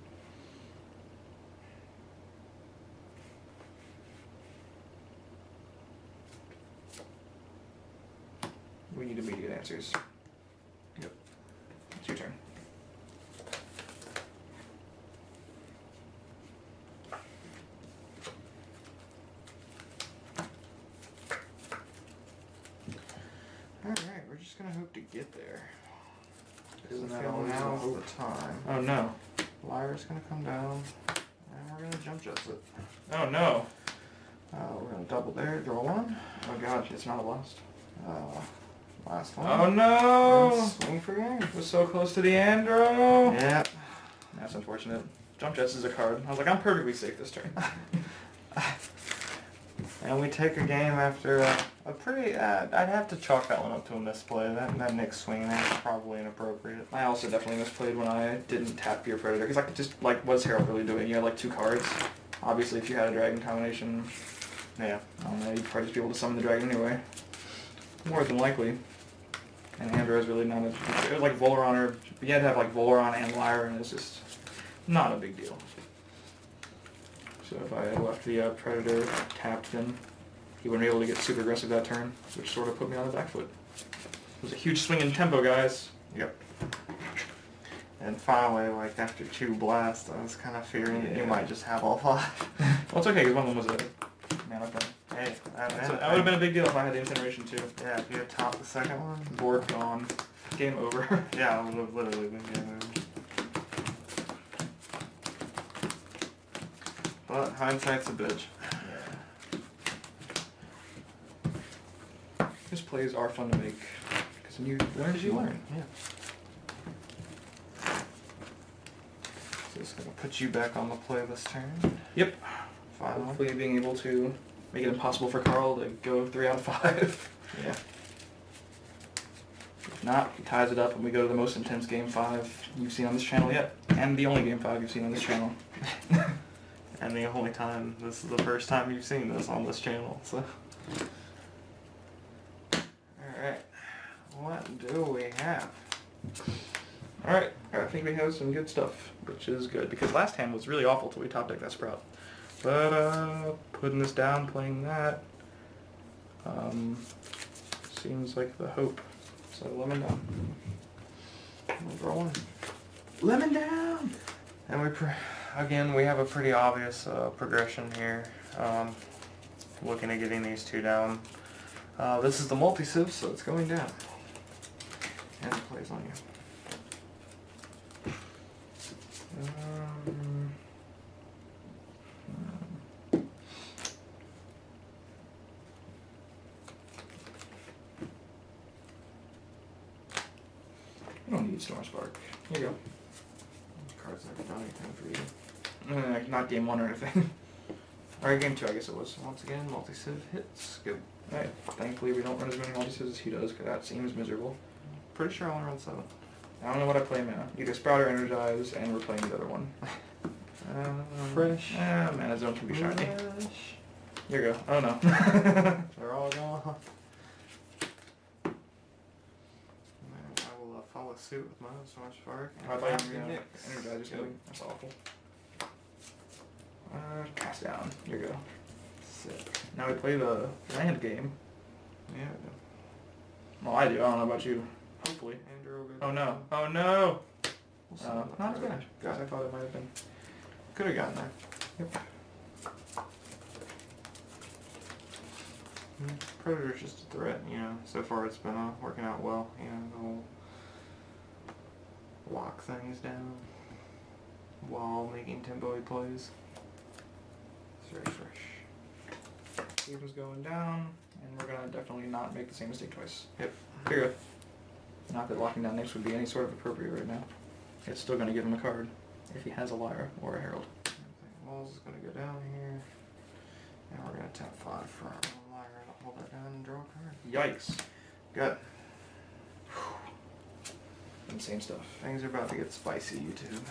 Speaker 2: We need immediate answers.
Speaker 1: Yep.
Speaker 2: It's your turn.
Speaker 1: Alright, we're just gonna hope to get there.
Speaker 2: Isn't
Speaker 1: I
Speaker 2: that
Speaker 1: feel
Speaker 2: always the
Speaker 1: now's
Speaker 2: hope?
Speaker 1: the time.
Speaker 2: Oh no.
Speaker 1: Lyra's gonna come down, and we're gonna jump jets it.
Speaker 2: Oh no.
Speaker 1: We're gonna double there, draw one.
Speaker 2: Oh god, it's not a lost.
Speaker 1: Last one.
Speaker 2: Oh no!
Speaker 1: And swing for game.
Speaker 2: We're so close to the Andro!
Speaker 1: Yep.
Speaker 2: That's unfortunate. Jump Jets is a card. I was like, I'm perfectly safe this turn.
Speaker 1: And we take a game after a pretty, I'd have to chalk that one up to a misplay. That Nyx swing there is probably inappropriate.
Speaker 2: I also definitely misplayed when I didn't tap your Predator, because what's Herald really doing? You had like 2 cards. Obviously, if you had a Dragon combination,
Speaker 1: Yeah.
Speaker 2: I don't know, you'd probably just be able to summon the Dragon anyway. More than likely. And Andro is really not a... It was like Volaron, or you had to have like Volaron and Lyra, and it's just not a big deal. So if I had left the Predator tapped, then he wouldn't be able to get super aggressive that turn, which sort of put me on the back foot. It was a huge swing in tempo, guys.
Speaker 1: Yep. And finally, like after 2 blasts, I was kind of fearing that you might just have all 5.
Speaker 2: Well, it's okay, because one of them was a mana play.
Speaker 1: Hey,
Speaker 2: So that would have been a big deal if I had the Incineration too.
Speaker 1: Yeah, if you had topped the second one.
Speaker 2: Board gone. Game over.
Speaker 1: Yeah, it would have literally been game over. But hindsight's a bitch.
Speaker 2: Yeah. These plays are fun to make. Because when you learn,
Speaker 1: Because you learn. Yeah. So it's going to put you back on the play this turn.
Speaker 2: Yep.
Speaker 1: Finally.
Speaker 2: Hopefully being able to make it impossible for Carl to go 3 out of 5.
Speaker 1: Yeah.
Speaker 2: If not, he ties it up and we go to the most intense Game 5 you've seen on this channel yet. And the only Game 5 you've seen on this channel.
Speaker 1: And the only time, this is the first time you've seen this on this channel, so. Alright, what do we have?
Speaker 2: Alright, I think we have some good stuff, which is good, because last hand was really awful till we top decked that Sprout. But, putting this down, playing that, seems like the hope. So lemon down.
Speaker 1: We're rolling.
Speaker 2: Lemon down!
Speaker 1: And again, we have a pretty obvious progression here. Looking at getting these two down. This is the multi-civ, so it's going down. And it plays on you.
Speaker 2: You don't need Stormspark. Here you go.
Speaker 1: Card's never done anything for you.
Speaker 2: Not game 1 or anything. Alright, game 2 I guess it was.
Speaker 1: Once again, multi-civ hits. Go.
Speaker 2: Alright, thankfully we don't run as many multi-civs as he does, because that seems miserable.
Speaker 1: Pretty sure I only run 7.
Speaker 2: I don't know what I play mana. Either Sprout or Energize, and we're playing the other one.
Speaker 1: Fresh.
Speaker 2: Mana Zone can be shiny.
Speaker 1: Fresh.
Speaker 2: Here you go. Oh no.
Speaker 1: They're all gone. I will follow suit with my Stormspark.
Speaker 2: I thought you were Energize or something. That's awful. Cast down. Here you go.
Speaker 1: Sick.
Speaker 2: Now we play the land game.
Speaker 1: Yeah.
Speaker 2: Well, I do. I don't know about you. Hopefully. Oh no. Oh no! Not as bad. Guys, I thought it might have been.
Speaker 1: Could have gotten there.
Speaker 2: Yep.
Speaker 1: Predator's just a threat, you know. So far it's been working out well, you know, the whole lock things down while making tempo plays. It's very fresh.
Speaker 2: Haven's going down, and we're gonna definitely not make the same mistake twice.
Speaker 1: Yep.
Speaker 2: Here you go. Not that locking down next would be any sort of appropriate right now. It's still gonna give him a card if he has a Lyra or a Herald.
Speaker 1: Walls is gonna go down here, and we're gonna tap 5 for our Lyra to hold that down and draw a card.
Speaker 2: Yikes.
Speaker 1: Good.
Speaker 2: Insane stuff.
Speaker 1: Things are about to get spicy, YouTube.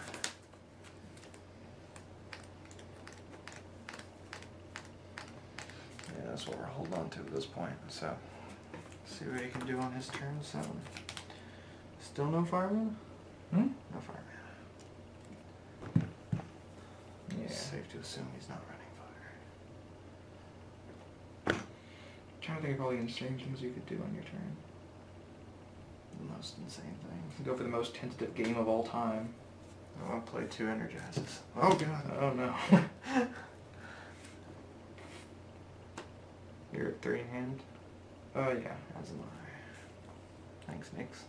Speaker 1: Yeah, that's what we're holding on to at this point, so see what he can do on his turn 7. Still no fire mana?
Speaker 2: Hmm?
Speaker 1: No fire mana.
Speaker 2: Yeah.
Speaker 1: It's safe to assume he's not running fire.
Speaker 2: Trying to think of all the insane things you could do on your turn.
Speaker 1: The most insane thing.
Speaker 2: Go for the most tentative game of all time.
Speaker 1: I want to play 2 Energizes. Oh god.
Speaker 2: Oh no.
Speaker 1: You're at 3 in hand?
Speaker 2: Oh yeah.
Speaker 1: As am I. Thanks, Nix.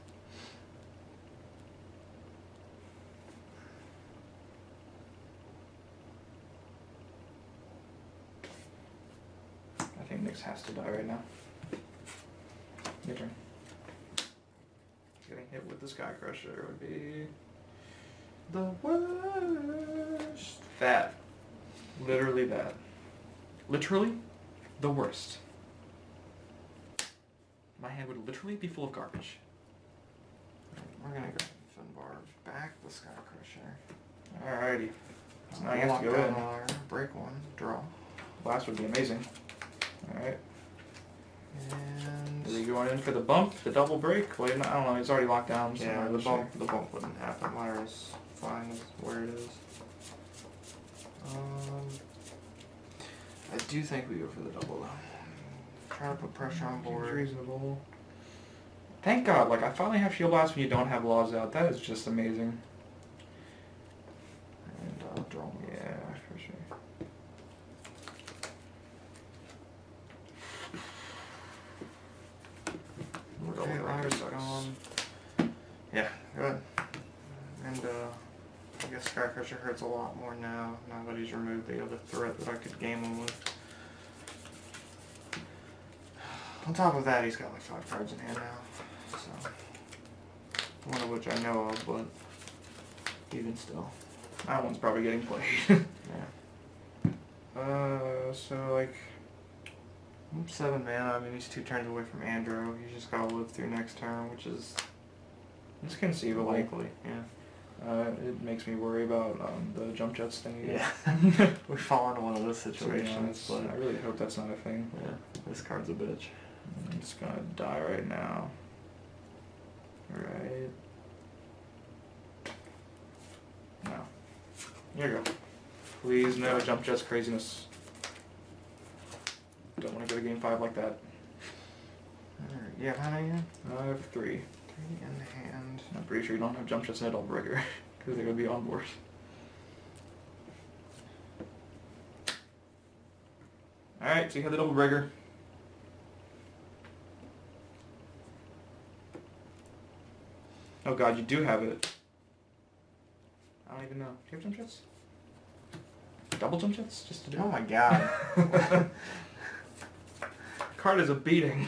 Speaker 2: I think Nyx has to die right now. Your turn. Getting hit with the Skycrusher would be
Speaker 1: The worst.
Speaker 2: bad. Literally bad. Literally the worst. My hand would literally be full of garbage.
Speaker 1: We're gonna go Finbarr back the Skycrusher.
Speaker 2: Alrighty. So now you have
Speaker 1: Lock
Speaker 2: to go
Speaker 1: down
Speaker 2: in.
Speaker 1: Lyra, break 1, draw.
Speaker 2: Blast would be amazing. Alright.
Speaker 1: And
Speaker 2: Are we going in for the bump, the double break? Well, I don't know, it's already locked down. So
Speaker 1: yeah,
Speaker 2: I'm
Speaker 1: the
Speaker 2: not sure.
Speaker 1: bump wouldn't happen. Lyra's fine with where it is. I do think we go for the double though. Trying to put pressure on
Speaker 2: Seems
Speaker 1: board.
Speaker 2: reasonable. Thank God, like I finally have Shield Blast when you don't have laws out. That is just amazing.
Speaker 1: And draw one.
Speaker 2: Yeah, for sure.
Speaker 1: Okay, Lyra's gone. Yeah, good. And I guess Skycrusher hurts a lot more now that he's removed the other threat that I could game him with. On top of that, he's got like 5 cards in hand now, so one of which I know of, but even still.
Speaker 2: That one's probably getting played.
Speaker 1: Yeah.
Speaker 2: So like...
Speaker 1: 7 mana, I mean he's 2 turns away from Andro, he's just gotta live through next turn, which is
Speaker 2: It's conceivable.
Speaker 1: likely, yeah.
Speaker 2: It makes me worry about the jump jets thing.
Speaker 1: Yeah. We fall into one of those situations, but
Speaker 2: I really hope that's not a thing.
Speaker 1: yeah, this card's a bitch.
Speaker 2: I'm just gonna die right now. Right. No. Here you go. Please no jump jets craziness. Don't want to go to game 5 like that.
Speaker 1: There we Yeah, how many?
Speaker 2: I have 3.
Speaker 1: 3 in hand.
Speaker 2: I'm pretty sure you don't have jump shots in Adult Breaker, because they would be on board. Alright, so you have the Double Breaker. Oh god, you do have it. I don't even know. Do you have jump shots? Double jump shots? Just to do
Speaker 1: Oh my god.
Speaker 2: Card is a beating.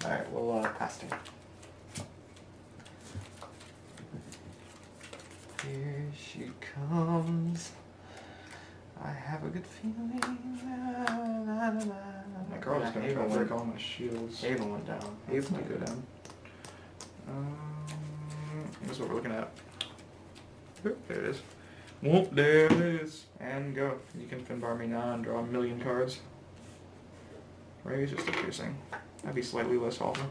Speaker 1: Alright, we'll pass turn. Here she comes. I have a good feeling.
Speaker 2: My card is going to try to break all my shields.
Speaker 1: Haven went down.
Speaker 2: Haven might go down. Here's what we're looking at. Oop, there it is. Whoop, there it is. And go. You can Finbarr me now and draw 1,000,000 cards. Raise just a piercing. That'd be slightly less awful.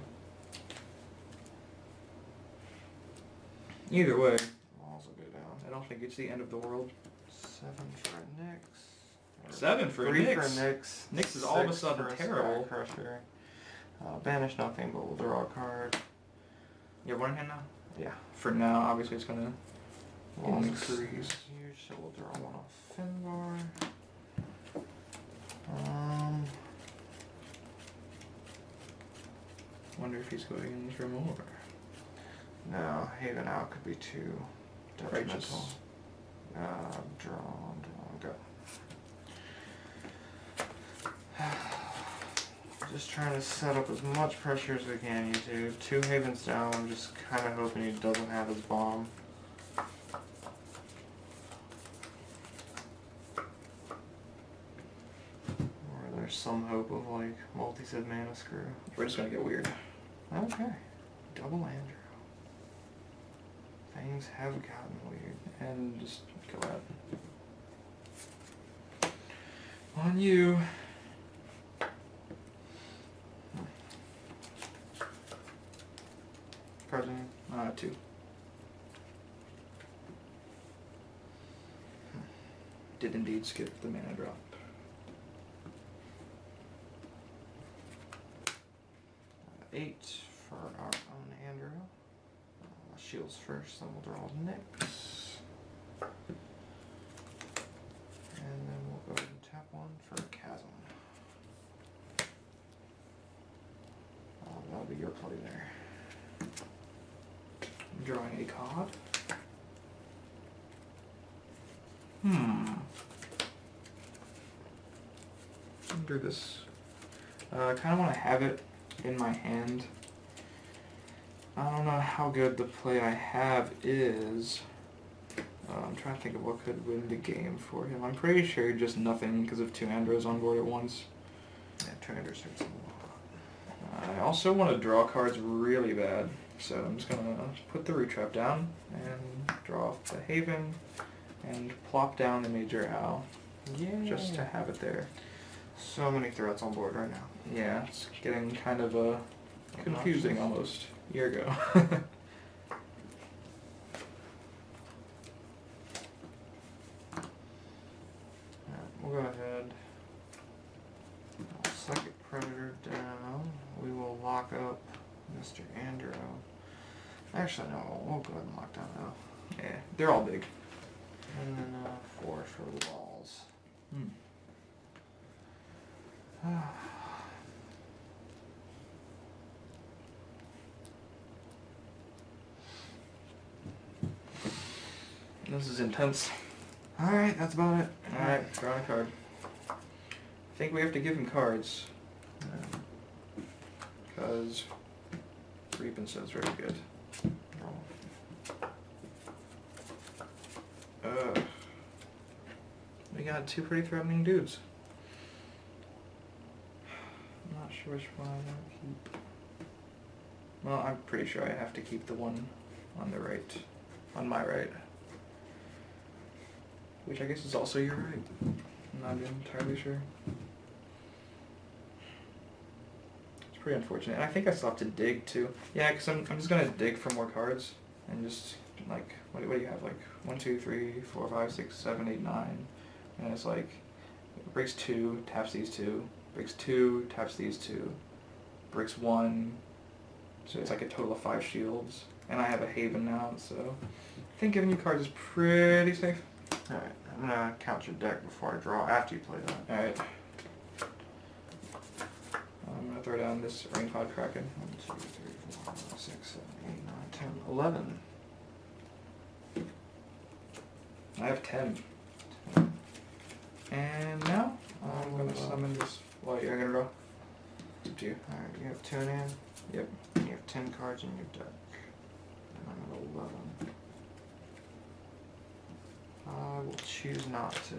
Speaker 2: Either way,
Speaker 1: Walls will go down.
Speaker 2: I don't think it's the end of the world.
Speaker 1: 7 for a Nyx.
Speaker 2: 7 for a
Speaker 1: 3
Speaker 2: Nyx.
Speaker 1: for a Nyx.
Speaker 2: Nyx is all of a
Speaker 1: 6
Speaker 2: sudden
Speaker 1: for a
Speaker 2: terrible.
Speaker 1: Skycrusher. Banish nothing, but we'll draw a card.
Speaker 2: You have one in hand now?
Speaker 1: Yeah.
Speaker 2: For now, obviously it's gonna
Speaker 1: Walls
Speaker 2: increase.
Speaker 1: here, so we'll draw one off Finbarr.
Speaker 2: Wonder if he's going in for more.
Speaker 1: No, Haven out could be too detrimental.
Speaker 2: Righteous.
Speaker 1: Draw, go. Just trying to set up as much pressure as we can, you two. 2 Havens down, I'm just kind of hoping he doesn't have his bomb. Or there's some hope of like multi-sid mana screw.
Speaker 2: We're just gonna get weird.
Speaker 1: Okay. Double Andrew. Things have gotten weird.
Speaker 2: And just kill that. On you.
Speaker 1: Cards in hand.
Speaker 2: 2. Did indeed skip the mana drop.
Speaker 1: 8 for our own Andrew. Shields first, then we'll draw Nyx. And then we'll go ahead and tap 1 for a Chasm. That'll be your play there.
Speaker 2: I'm drawing a card. Under this. I kind of want to have it in my hand. I don't know how good the play I have is. I'm trying to think of what could win the game for him. I'm pretty sure just nothing because of 2 Andros on board at once.
Speaker 1: Yeah, 2 Andros hurts a lot.
Speaker 2: I also want to draw cards really bad, so I'm just going to put the Root Trap down and draw off the Haven and plop down the Major Owl.
Speaker 1: Yeah.
Speaker 2: Just to have it there.
Speaker 1: So many threats on board right now.
Speaker 2: Yeah, it's getting kind of confusing almost. Year ago.
Speaker 1: We'll go ahead. Psychic Predator down. We will lock up Mr. Andrew. Actually, no, we'll go ahead and lock down now.
Speaker 2: Yeah, they're all big.
Speaker 1: And then 4 for the walls.
Speaker 2: This is intense.
Speaker 1: Alright, that's about it.
Speaker 2: Alright, drawing a card. I think we have to give him cards. Because Reap and Sow is very good. We got 2 pretty threatening dudes. I'm not sure which one I want to keep. Well, I'm pretty sure I have to keep the one on the right. On my right. Which I guess is also your right. I'm not entirely sure. It's pretty unfortunate. And I think I still have to dig too. Yeah, because I'm just going to dig for more cards. And just, like, what do you have? Like, 1, 2, 3, 4, 5, 6, 7, 8, 9. And it's like, it breaks 2, taps these 2. Breaks 2, taps these 2. breaks 1, so it's like a total of 5 shields. And I have a Haven now, so I think giving you cards is pretty safe.
Speaker 1: Alright, I'm gonna count your deck before I draw, after you play that.
Speaker 2: Alright. I'm gonna throw down this Rain-Cloud Kraken.
Speaker 1: 1, 2, 3, 4, 5, 6, 7, 8, 9, 10, 11.
Speaker 2: I have 10. And now, I'm gonna summon this. Well, you're gonna draw. It's up to you.
Speaker 1: Alright, you have 2 in hand.
Speaker 2: Yep.
Speaker 1: You have 10 cards in your deck. And I'm at 11. I will choose not to.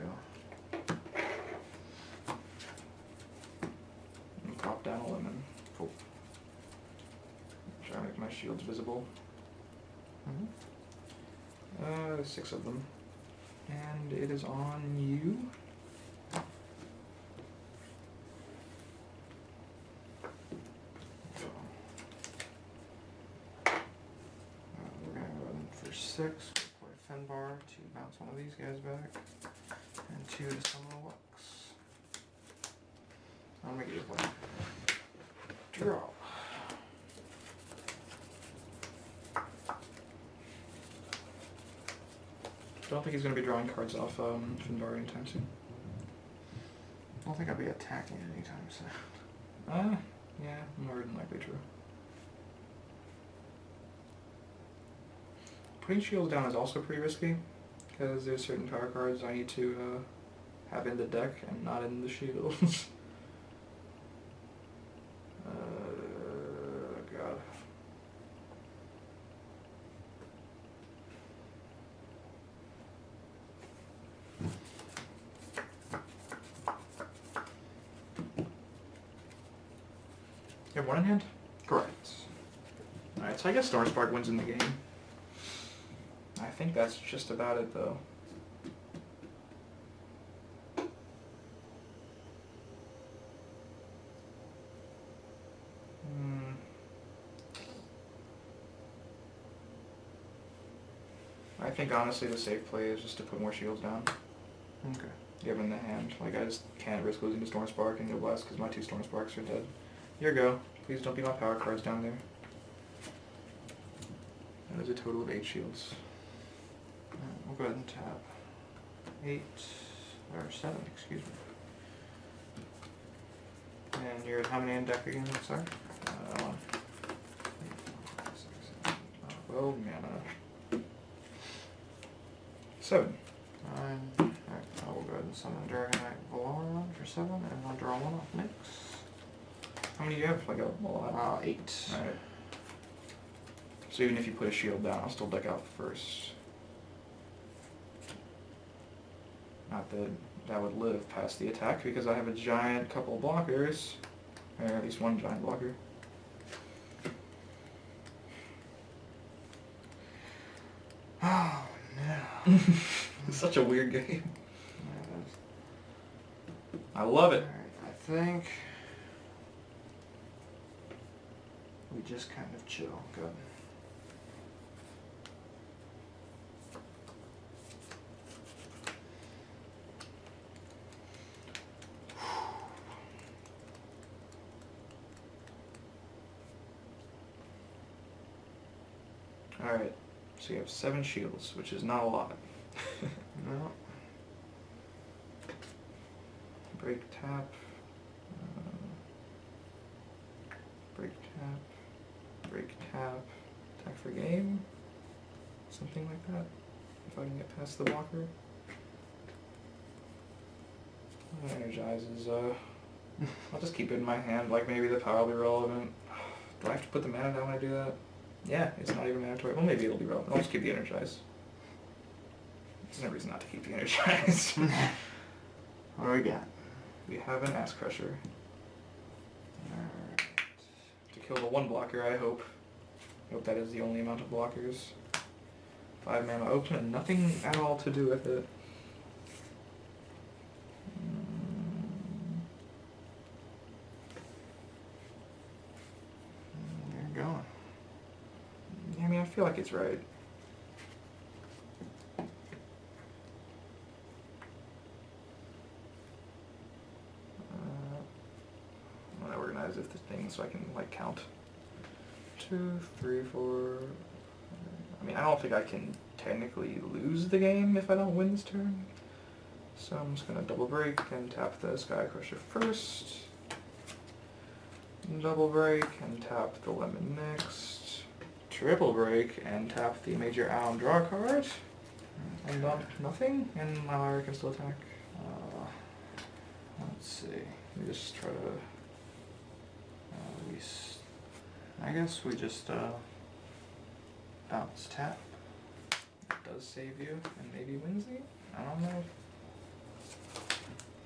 Speaker 2: And pop down a lemon.
Speaker 1: Cool.
Speaker 2: Try to make my shields visible. 6 of them. And it is on you.
Speaker 1: We're going to go in for 6. We'll play Finbarr to bounce one of these guys back. And 2 to summon a Lux. I'll make it play. Draw.
Speaker 2: I don't think he's going to be drawing cards off Finbarr anytime soon.
Speaker 1: I don't think I'll be attacking anytime soon.
Speaker 2: Yeah, more than likely true. Putting shields down is also pretty risky, because there's certain power cards I need to have in the deck and not in the shields. God. You have 1 in hand?
Speaker 1: Correct.
Speaker 2: Alright, so I guess Stormspark wins in the game. I think that's just about it, though. I think honestly the safe play is just to put more shields down.
Speaker 1: Okay.
Speaker 2: Given the hand. Like, I just can't risk losing to Stormspark and go Blast because my 2 Stormsparks are dead. Here you go. Please don't be my power cards down there. That is a total of 8 shields.
Speaker 1: We'll go ahead and tap 8, or 7, excuse me. And you're at how many in deck again, sorry?
Speaker 2: 12 mana. 7.
Speaker 1: Alright, I will go ahead and summon Dragonite Volaron for 7, and I'll draw 1 off Nyx.
Speaker 2: How many do you have? Like a lot?
Speaker 1: 8.
Speaker 2: Alright. So even if you put a shield down, I'll still deck out first. Not that that would live past the attack because I have a giant couple blockers. Or at least 1 giant blocker.
Speaker 1: Oh no.
Speaker 2: It's such a weird game.
Speaker 1: Yeah, it is.
Speaker 2: I love it.
Speaker 1: Alright, I think we just kind of chill. Good.
Speaker 2: Alright, so you have 7 shields, which is not a lot.
Speaker 1: No.
Speaker 2: Break tap. Break tap. Break tap. Attack for game. Something like that. If I can get past the blocker. Energize is, I'll just keep it in my hand, like maybe the power will be relevant. Do I have to put the mana down when I do that? Yeah, it's not even mandatory. Well, maybe it'll be relevant. I'll just keep the Energize. There's no reason not to keep the Energize.
Speaker 1: What do we got?
Speaker 2: We have an Ass Crusher.
Speaker 1: Alright.
Speaker 2: To kill the 1 blocker, I hope. I hope that is the only amount of blockers. 5 mana open and nothing at all to do with it.
Speaker 1: You're going.
Speaker 2: I mean, I feel like it's right. I want to organize if the thing's so I can like count. 2, 3, 4. I mean, I don't think I can technically lose the game if I don't win this turn. So I'm just gonna double break and tap the Skycrusher first. Double break and tap the Lemon next. Triple break and tap the Major Owl and draw a card. And nothing, and my Lyra can still attack. Let's see. We just try to.
Speaker 1: I guess we just bounce tap.
Speaker 2: It does save you and maybe wins the game? I don't know.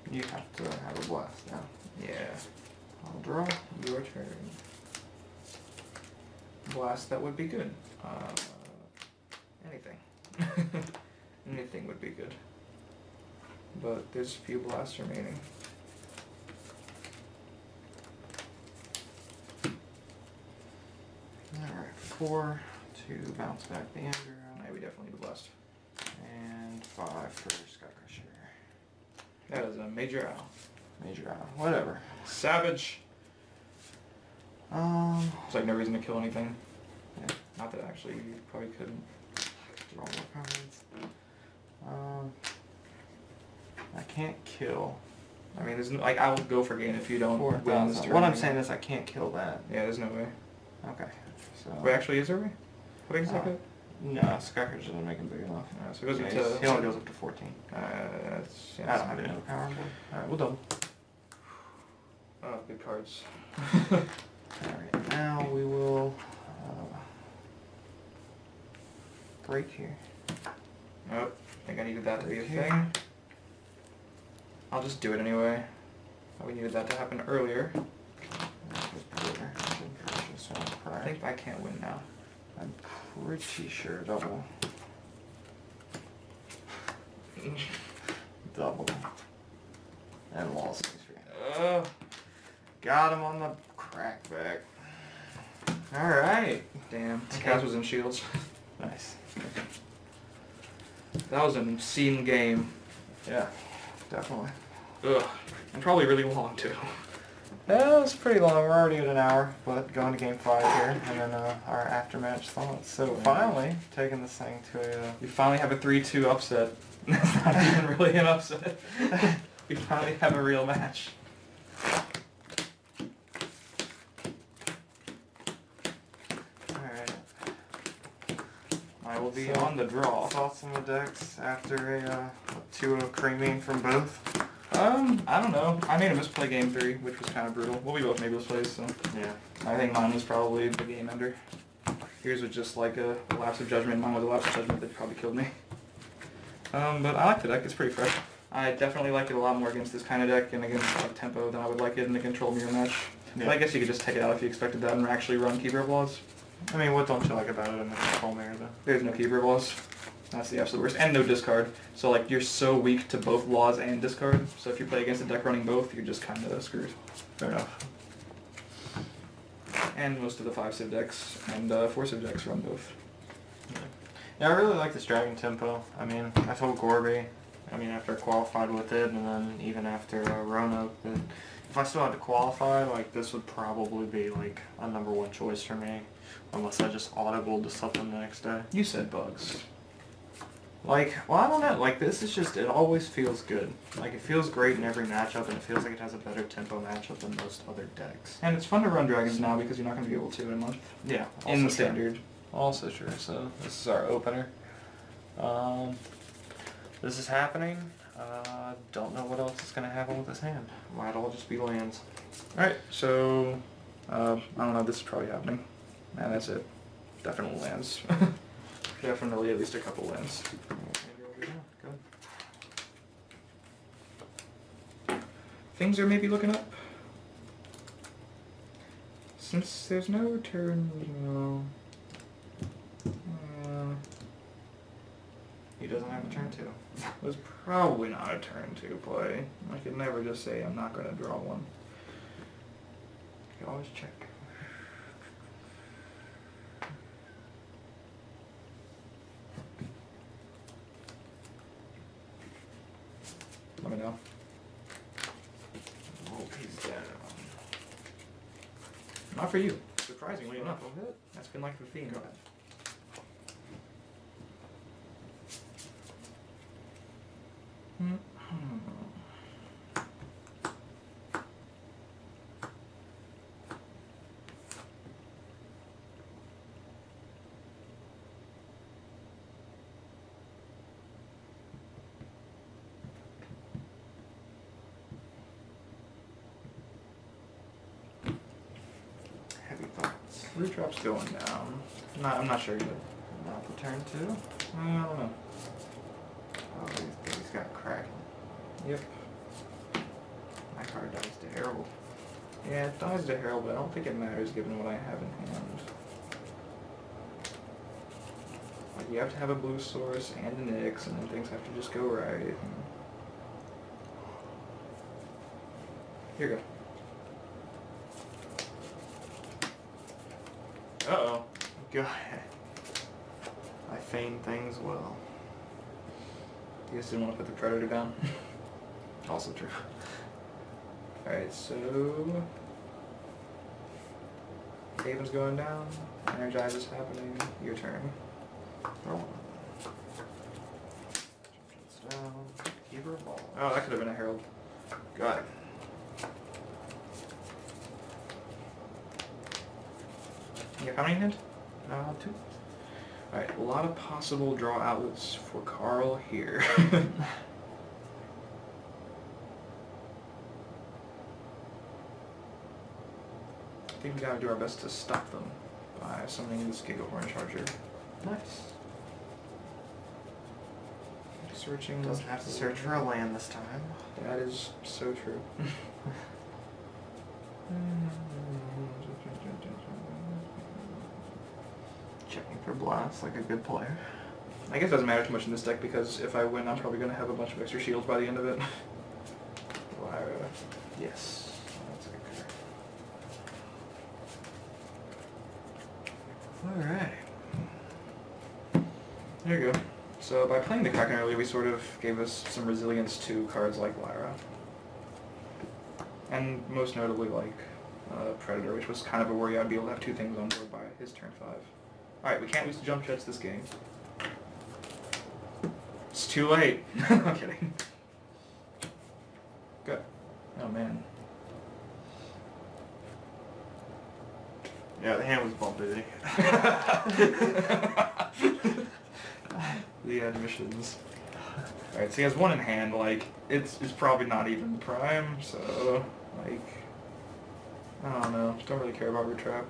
Speaker 1: You have to have a blast now.
Speaker 2: Yeah.
Speaker 1: I'll draw.
Speaker 2: Your turn. Blast, that would be good. Anything. Anything would be good. But there's a few blasts remaining.
Speaker 1: Alright, 4 to bounce back the Andrew.
Speaker 2: Yeah, we definitely need a blast.
Speaker 1: And 5 for Skycrusher.
Speaker 2: That is a Major Owl.
Speaker 1: Major Owl. Whatever.
Speaker 2: Savage! It's like no reason to kill anything.
Speaker 1: Yeah.
Speaker 2: Not that actually you probably couldn't.
Speaker 1: Draw more cards. I can't kill.
Speaker 2: I mean, there's no, like, I will go for gain if you don't win this
Speaker 1: 4,000.
Speaker 2: turn.
Speaker 1: What I'm saying is I can't kill that.
Speaker 2: Yeah, there's no way.
Speaker 1: Okay. So.
Speaker 2: Wait, actually, is there a way? What exactly?
Speaker 1: No, Skycrusher doesn't make him big enough.
Speaker 2: So it goes
Speaker 1: Yeah,
Speaker 2: into...
Speaker 1: he only goes up to 14.
Speaker 2: That's,
Speaker 1: I don't have any other power on board. Alright, we'll double.
Speaker 2: Oh, good cards.
Speaker 1: Alright, now we will break here.
Speaker 2: Oh, I think I needed that to be a thing. I'll just do it anyway. We needed that to happen earlier. I think I can't win now.
Speaker 1: I'm pretty sure double. Double. And lost. Got him on the crackback. Alright.
Speaker 2: Damn. Kaz was in shields.
Speaker 1: Nice.
Speaker 2: That was an obscene game.
Speaker 1: Yeah, definitely.
Speaker 2: Ugh. And probably really long too.
Speaker 1: Yeah, it was pretty long. We're already at an hour, but going to game 5 here, and then our after-match thoughts. So finally, taking this thing to a...
Speaker 2: We finally have a 3-2 upset. That's not even really an upset. We finally have a real match.
Speaker 1: Alright.
Speaker 2: I will be on the draw.
Speaker 1: Thoughts on the decks after a 2-0 creaming from both?
Speaker 2: I don't know. I made a misplay game 3, which was kind of brutal. Well, we both made misplays, so...
Speaker 1: Yeah.
Speaker 2: I think mine was probably the game ender. Yours was just like a lapse of judgment. Mine was a lapse of judgment that probably killed me. But I like the deck. It's pretty fresh. I definitely like it a lot more against this kind of deck and against like tempo than I would like it in the control mirror match. Yeah. But I guess you could just take it out if you expected that and actually run Keeper of Laws.
Speaker 1: I mean, what don't you like about it in the control mirror, though?
Speaker 2: There's no Keeper of Laws. That's the absolute worst. And no discard. So like you're so weak to both Laws and discard. So if you play against a deck running both, you're just kind of screwed.
Speaker 1: Fair enough.
Speaker 2: And most of the 5 Civ decks and 4 Civ decks run both.
Speaker 1: Yeah, I really like this Dragon tempo. I mean, I told Gorby, after I qualified with it, and then even after Roanoke, that if I still had to qualify, like, this would probably be, like, a #1 choice for me. Unless I just audibled to something the next day.
Speaker 2: You said bugs.
Speaker 1: Like, well, I don't know. Like, this is just, it always feels good. Like, it feels great in every matchup, and it feels like it has a better tempo matchup than most other decks.
Speaker 2: And it's fun to run dragons now because you're not going to be able to in a month.
Speaker 1: Yeah.
Speaker 2: In the standard.
Speaker 1: Also true. So, this is our opener. This is happening. Don't know what else is going to happen with this hand. Might all just be lands.
Speaker 2: Alright, so, I don't know, this is probably happening. And that's it. Definitely lands. Definitely at least a couple lands. Things are maybe looking up. Since there's no return, no.
Speaker 1: He doesn't have a turn 2.
Speaker 2: It was probably not a turn 2 play. I could never just say I'm not going to draw one.
Speaker 1: You always check.
Speaker 2: Let me know.
Speaker 1: Oh, he's down.
Speaker 2: Not for you. Surprisingly enough.
Speaker 1: Hit.
Speaker 2: That's been like the theme.
Speaker 1: Go ahead. Heavy thoughts.
Speaker 2: Root drop's going down. I'm not sure yet.
Speaker 1: Not the turn two.
Speaker 2: I don't know.
Speaker 1: Oh, he's got Kraken.
Speaker 2: Yep.
Speaker 1: My card dies to Herald.
Speaker 2: Yeah, it dies to Herald, but I don't think it matters given what I have in hand. Like, you have to have a blue source and an Nyx, and then things have to just go right. Here you go. Uh-oh.
Speaker 1: Go ahead. I feign things well.
Speaker 2: You guys didn't want to put the Predator down?
Speaker 1: Also true.
Speaker 2: Alright, so... Haven's going down. Energize is happening. Your turn.
Speaker 1: Throw one. Jump down. Keep her ball.
Speaker 2: Oh, that could have been a Herald.
Speaker 1: Go ahead.
Speaker 2: You have how many in hand?
Speaker 1: Two.
Speaker 2: Alright, a lot of possible draw outlets for Carl here. I think we gotta do our best to stop them by summoning this Gigahorn Charger.
Speaker 1: Nice.
Speaker 2: Searching.
Speaker 1: Doesn't have to search for a land this time.
Speaker 2: That is so true.
Speaker 1: Checking for blasts like a good player.
Speaker 2: I guess it doesn't matter too much in this deck because if I win, I'm probably going to have a bunch of extra shields by the end of it. Lyra.
Speaker 1: Yes. That's a good. Alright.
Speaker 2: There you go. So by playing the Kraken earlier, we sort of gave us some resilience to cards like Lyra. And most notably like Predator, which was kind of a worry I'd be able to have two things on board by his turn 5. Alright, we can't lose the jump jets this game. It's too late. I'm kidding. Good. Oh man.
Speaker 1: Yeah, the hand was bumpy.
Speaker 2: The admissions. Alright, so he has one in hand, like, it's probably not even prime, so, like, I don't know, just don't really care about Root Trap.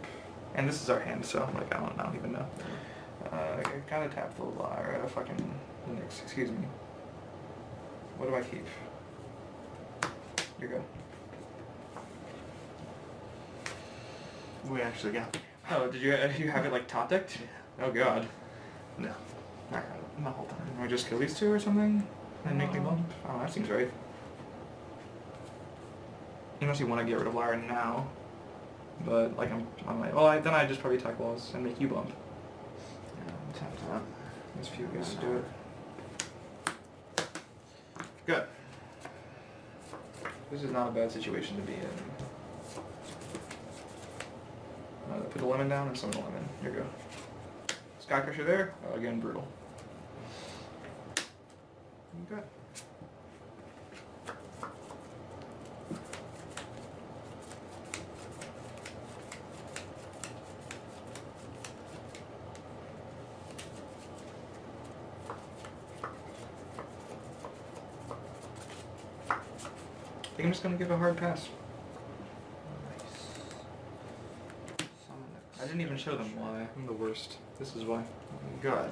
Speaker 2: And this is our hand, so, like, I don't even know. I gotta tap the Lyra, fucking Nyx, excuse me. What do I keep? Here you go.
Speaker 1: We actually got it.
Speaker 2: Oh, did you have it, like, top decked? Oh god.
Speaker 1: No. I got it the whole time.
Speaker 2: Can we just kill these two or something? And make me bump? Oh, that seems right. Unless you want to get rid of Lyra now. But, like, I'm like, well, then I just probably attack walls and make you bump.
Speaker 1: Yeah, I'm tapped out.
Speaker 2: There's a few ways to do it.
Speaker 1: Good.
Speaker 2: This is not a bad situation to be in. Put the lemon down and summon the lemon. Here you go. Skycrusher there. Again, brutal. Okay. I think I'm just gonna give a hard pass. I didn't even show them why. I'm the worst. This is why.
Speaker 1: Good.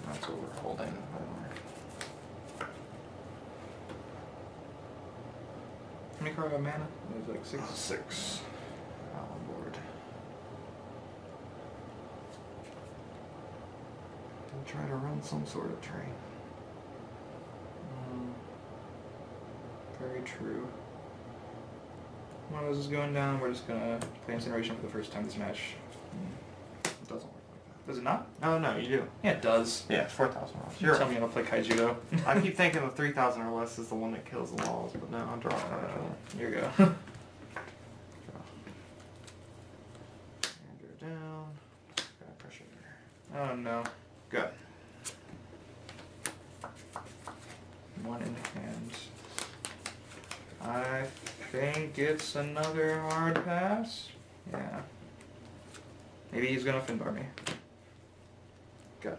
Speaker 1: That's what we're holding.
Speaker 2: How many cards got mana? It was like 6.
Speaker 1: 6. On board. And try to run some sort of train.
Speaker 2: Very true. One of those is going down. We're just gonna play Incineration for the first time this match.
Speaker 1: It doesn't work like that.
Speaker 2: Does it not?
Speaker 1: Oh no, you do.
Speaker 2: Yeah, it does.
Speaker 1: Yeah, 4,000 rolls.
Speaker 2: You're telling me how to play Kaijudo.
Speaker 1: I keep thinking the 3,000 or less is the one that kills the walls, but no, I'm drawing.
Speaker 2: Here you go. Oh no.
Speaker 1: Good.
Speaker 2: One in hand. I think it's another hard pass. Yeah. Maybe he's gonna Finbarr me.
Speaker 1: Good.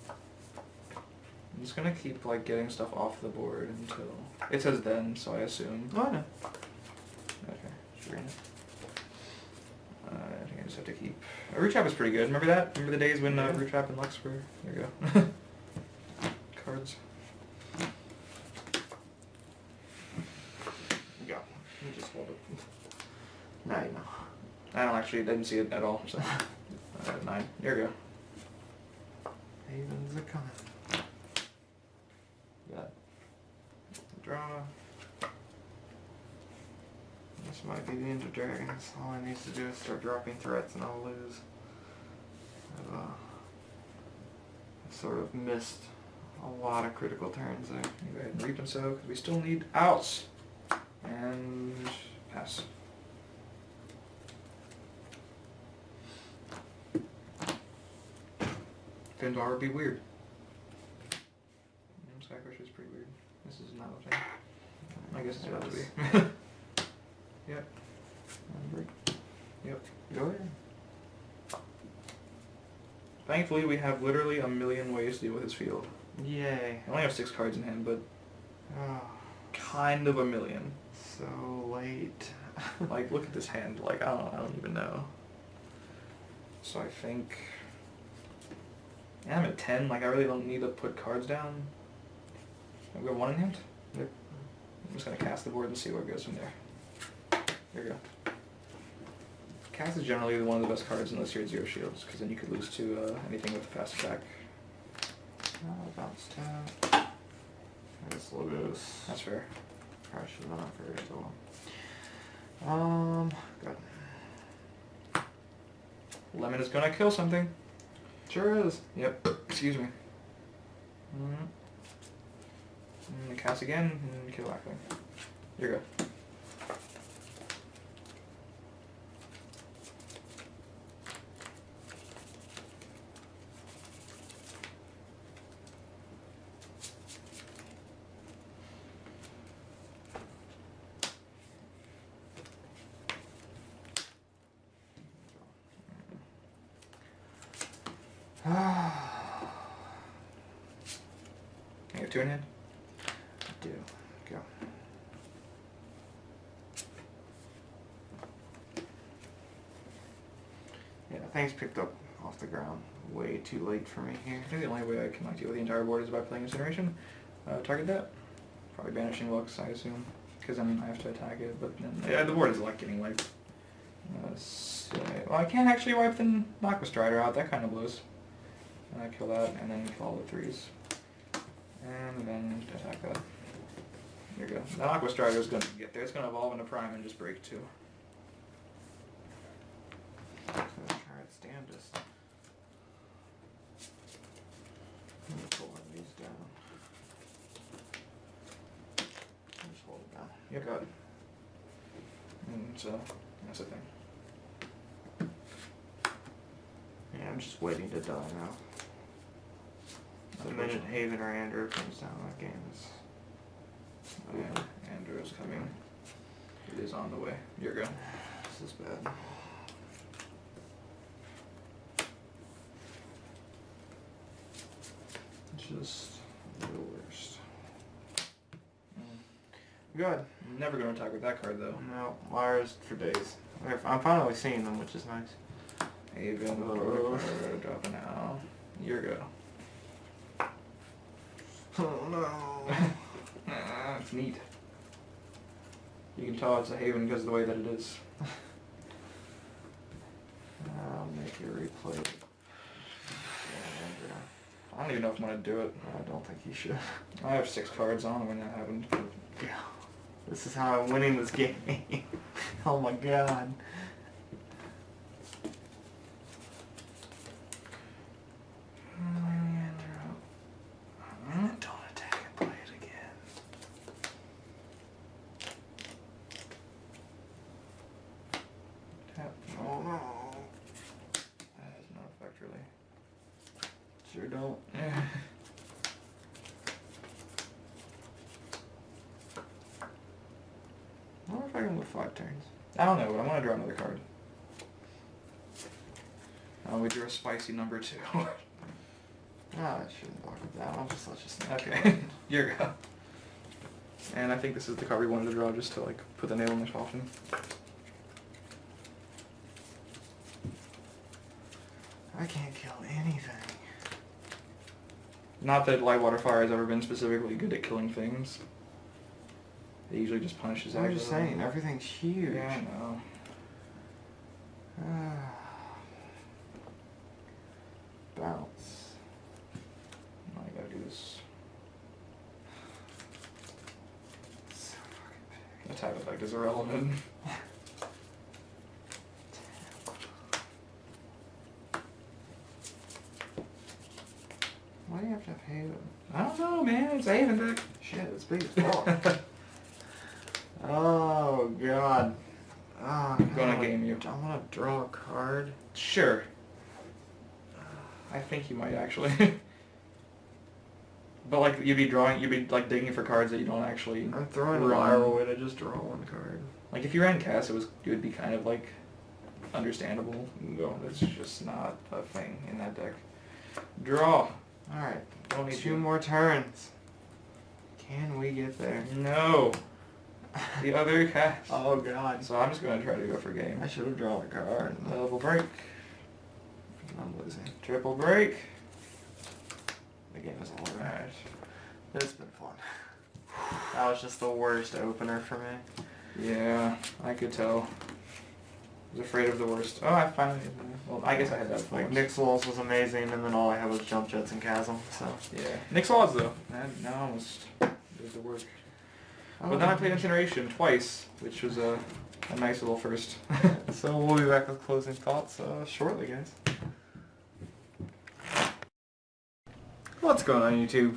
Speaker 2: I'm just gonna keep like getting stuff off the board until it says then, so I assume.
Speaker 1: Oh no.
Speaker 2: Okay, sure. I think I just have to keep. Root Trap is pretty good. Remember that? Remember the days when Root Trap and Lux were. There you go. Cards.
Speaker 1: Go. You just hold it. Now you know.
Speaker 2: I didn't see it at all. So 9. There you go.
Speaker 1: Havens are coming. Got draw. This might be the end of dragons. All I need to do is start dropping threats and I'll lose. I've sort of missed a lot of critical turns there.
Speaker 2: Go ahead and Reap and Sow because we still need outs. And pass. Finbarr would be weird. Skycrusher is pretty weird. This is not a thing. I guess it's about to be. Yep. Yep.
Speaker 1: Go ahead.
Speaker 2: Thankfully, we have literally a million ways to deal with his field.
Speaker 1: Yay.
Speaker 2: I only have 6 cards in hand, but
Speaker 1: Oh,
Speaker 2: kind of a million.
Speaker 1: so late.
Speaker 2: Like, look at this hand. Like, I don't even know. So I think... Yeah, I'm at 10. Like, I really don't need to put cards down. I've got 1 in hand.
Speaker 1: Yep.
Speaker 2: I'm just going to cast the board and see where it goes from there. There you go. Cast is generally one of the best cards unless you're at 0 shields, because then you could lose to anything with a fast attack.
Speaker 1: Bounce tap. I guess Logos.
Speaker 2: That's fair.
Speaker 1: Probably should have done it first. Oh well. Good.
Speaker 2: Lemon is going to kill something.
Speaker 1: Sure is.
Speaker 2: Yep. Excuse me. And cast again and kill that thing. Here you go. You have 2 in hand?
Speaker 1: I do. Go. Yeah, things picked up off the ground way too late for me here.
Speaker 2: I think the only way I can like deal with the entire board is by playing Incineration. Target that. Probably banishing Lux, I assume. Because then I have to attack it, but then... Yeah, the board is like getting wiped. Well, I can't actually wipe the Aqua Strider out, that kind of blows. And I kill that, and then kill all the 3s. And then attack that. There you go. The Aqua Strider is going to get there. It's going to evolve into Prime and just break 2.
Speaker 1: Try its damnedest. I'm gonna pull one of these down. Just hold it down.
Speaker 2: Yep. Got it. And so, that's the thing.
Speaker 1: Yeah, I'm just waiting to die now. The minute Haven or Andrew comes down, that game is...
Speaker 2: Yeah, Andrew is coming. It is on the way. Here you go.
Speaker 1: This is bad. Just the worst. Good.
Speaker 2: I'm never going to attack with that card, though.
Speaker 1: No, Lyra's for days. I'm finally seeing them, which is nice.
Speaker 2: Haven, dropping out. Here you go.
Speaker 1: Oh no.
Speaker 2: It's neat. You can tell it's a Haven because of the way that it is.
Speaker 1: I'll make you replay it.
Speaker 2: I don't even know if I'm going to do it.
Speaker 1: I don't think you should.
Speaker 2: I have 6 cards on when that happened.
Speaker 1: Yeah. This is how I'm winning this game. Oh my god. Don't attack and play it again.
Speaker 2: Tap.
Speaker 1: Oh no.
Speaker 2: effect, really.
Speaker 1: Sure don't. I wonder if I can live 5 turns.
Speaker 2: I don't know, but I want to draw another card. Oh, we drew a spicy number 2.
Speaker 1: Ah, I shouldn't block with that. I'll just let you snake.
Speaker 2: Okay, here we go. And I think this is the card we wanted to draw just to like put the nail in the coffin.
Speaker 1: I can't kill anything.
Speaker 2: Not that Light Water Fire has ever been specifically good at killing things. It usually just punishes aggro.
Speaker 1: I'm just saying, everything's huge.
Speaker 2: Yeah, I know.
Speaker 1: Bounce.
Speaker 2: Now I gotta do this.
Speaker 1: So fucking big.
Speaker 2: The type effect is irrelevant.
Speaker 1: Why do you have to have Haven?
Speaker 2: I don't know, man. It's a Haven deck.
Speaker 1: Shit, it's big as fuck. Oh god. Oh,
Speaker 2: I'm gonna game you.
Speaker 1: I want to draw a card.
Speaker 2: Sure. I think you might actually. But like you'd be like digging for cards that you don't actually.
Speaker 1: I'm throwing a
Speaker 2: run.
Speaker 1: Lyra away to just draw one card.
Speaker 2: Like if you ran Cass, it would be kind of like understandable. No, that's just not a thing in that deck. Draw.
Speaker 1: Alright,
Speaker 2: Don't need
Speaker 1: 2 more turns. Can we get there?
Speaker 2: No. The other Cass.
Speaker 1: Oh god.
Speaker 2: So I'm just gonna try to go for game.
Speaker 1: I should have drawn a card.
Speaker 2: Double break.
Speaker 1: I'm losing.
Speaker 2: Triple break.
Speaker 1: The game is over.
Speaker 2: Alright.
Speaker 1: It's been fun. That was just the worst opener for me.
Speaker 2: Yeah, I could tell. I was afraid of the worst. Oh, I finally... Well, I guess I had that before.
Speaker 1: Like, Nixl's was amazing, and then all I had was Jump Jets and Chasm, so...
Speaker 2: Yeah. Nixl's, though. That almost did the work. But then I played Incineration twice, which was a nice little first.
Speaker 1: So we'll be back with closing thoughts shortly, guys. What's going on, YouTube?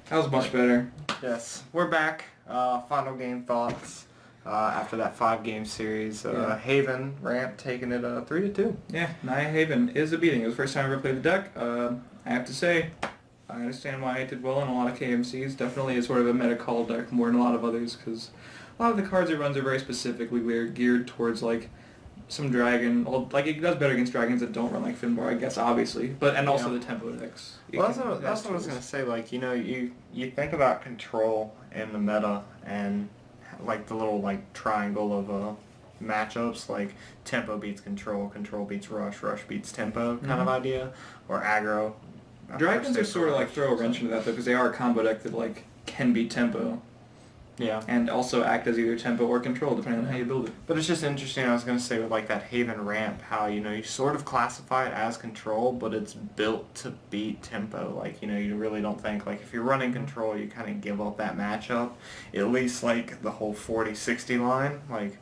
Speaker 2: That was much better.
Speaker 1: Yes, we're back. Final game thoughts after that 5-game series.
Speaker 2: Yeah.
Speaker 1: Haven, Ramp taking it 3-2.
Speaker 2: Yeah, Naya-Haven is a beating. It was the first time I ever played the deck. I have to say, I understand why it did well in a lot of KMCs. Definitely is sort of a meta call deck more than a lot of others, because a lot of the cards it runs are very specifically geared towards like some dragon. Well, like it does better against dragons that don't run like Finbarr, I guess, obviously, but and also the tempo decks.
Speaker 1: Well, that's what I was gonna say. Like, you know, you think about control in the meta and like the little like triangle of matchups, like tempo beats control, control beats rush, rush beats tempo kind of idea, or aggro.
Speaker 2: Dragons are sort of like throw a wrench into that though, because they are a combo deck that like can beat tempo.
Speaker 1: Yeah.
Speaker 2: And also act as either tempo or control, depending on how you build it.
Speaker 1: But it's just interesting, I was going to say, with like that Haven ramp, how, you know, you sort of classify it as control, but it's built to beat tempo. Like, you know, you really don't think, like, if you're running control, you kind of give up that matchup. At least, like, the whole 40-60 line, like...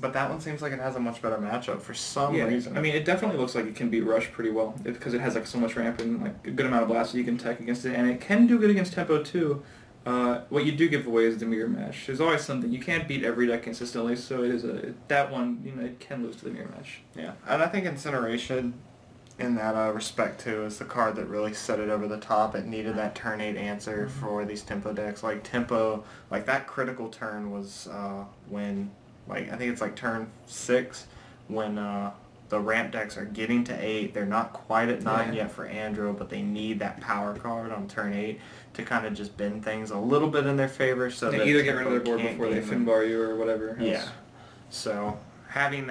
Speaker 1: But that one seems like it has a much better matchup for some reason.
Speaker 2: I mean, it definitely looks like it can beat Rush pretty well, because it has, like, so much ramp and, like, a good amount of blast that you can tech against it, and it can do good against tempo, too. What you do give away is the mirror match. There's always something. You can't beat every deck consistently, so it is that one, you know, it can lose to the mirror match.
Speaker 1: Yeah, and I think Incineration, in that respect too, is the card that really set it over the top. It needed that turn 8 answer for these tempo decks. Like tempo, like that critical turn was when, like, I think it's like turn 6, when the ramp decks are getting to 8. They're not quite at 9 yet for Andro, but they need that power card on turn 8 to kind of just bend things a little bit in their favor, so that
Speaker 2: either get rid of their board before they Finbarr you or whatever.
Speaker 1: Yeah. So having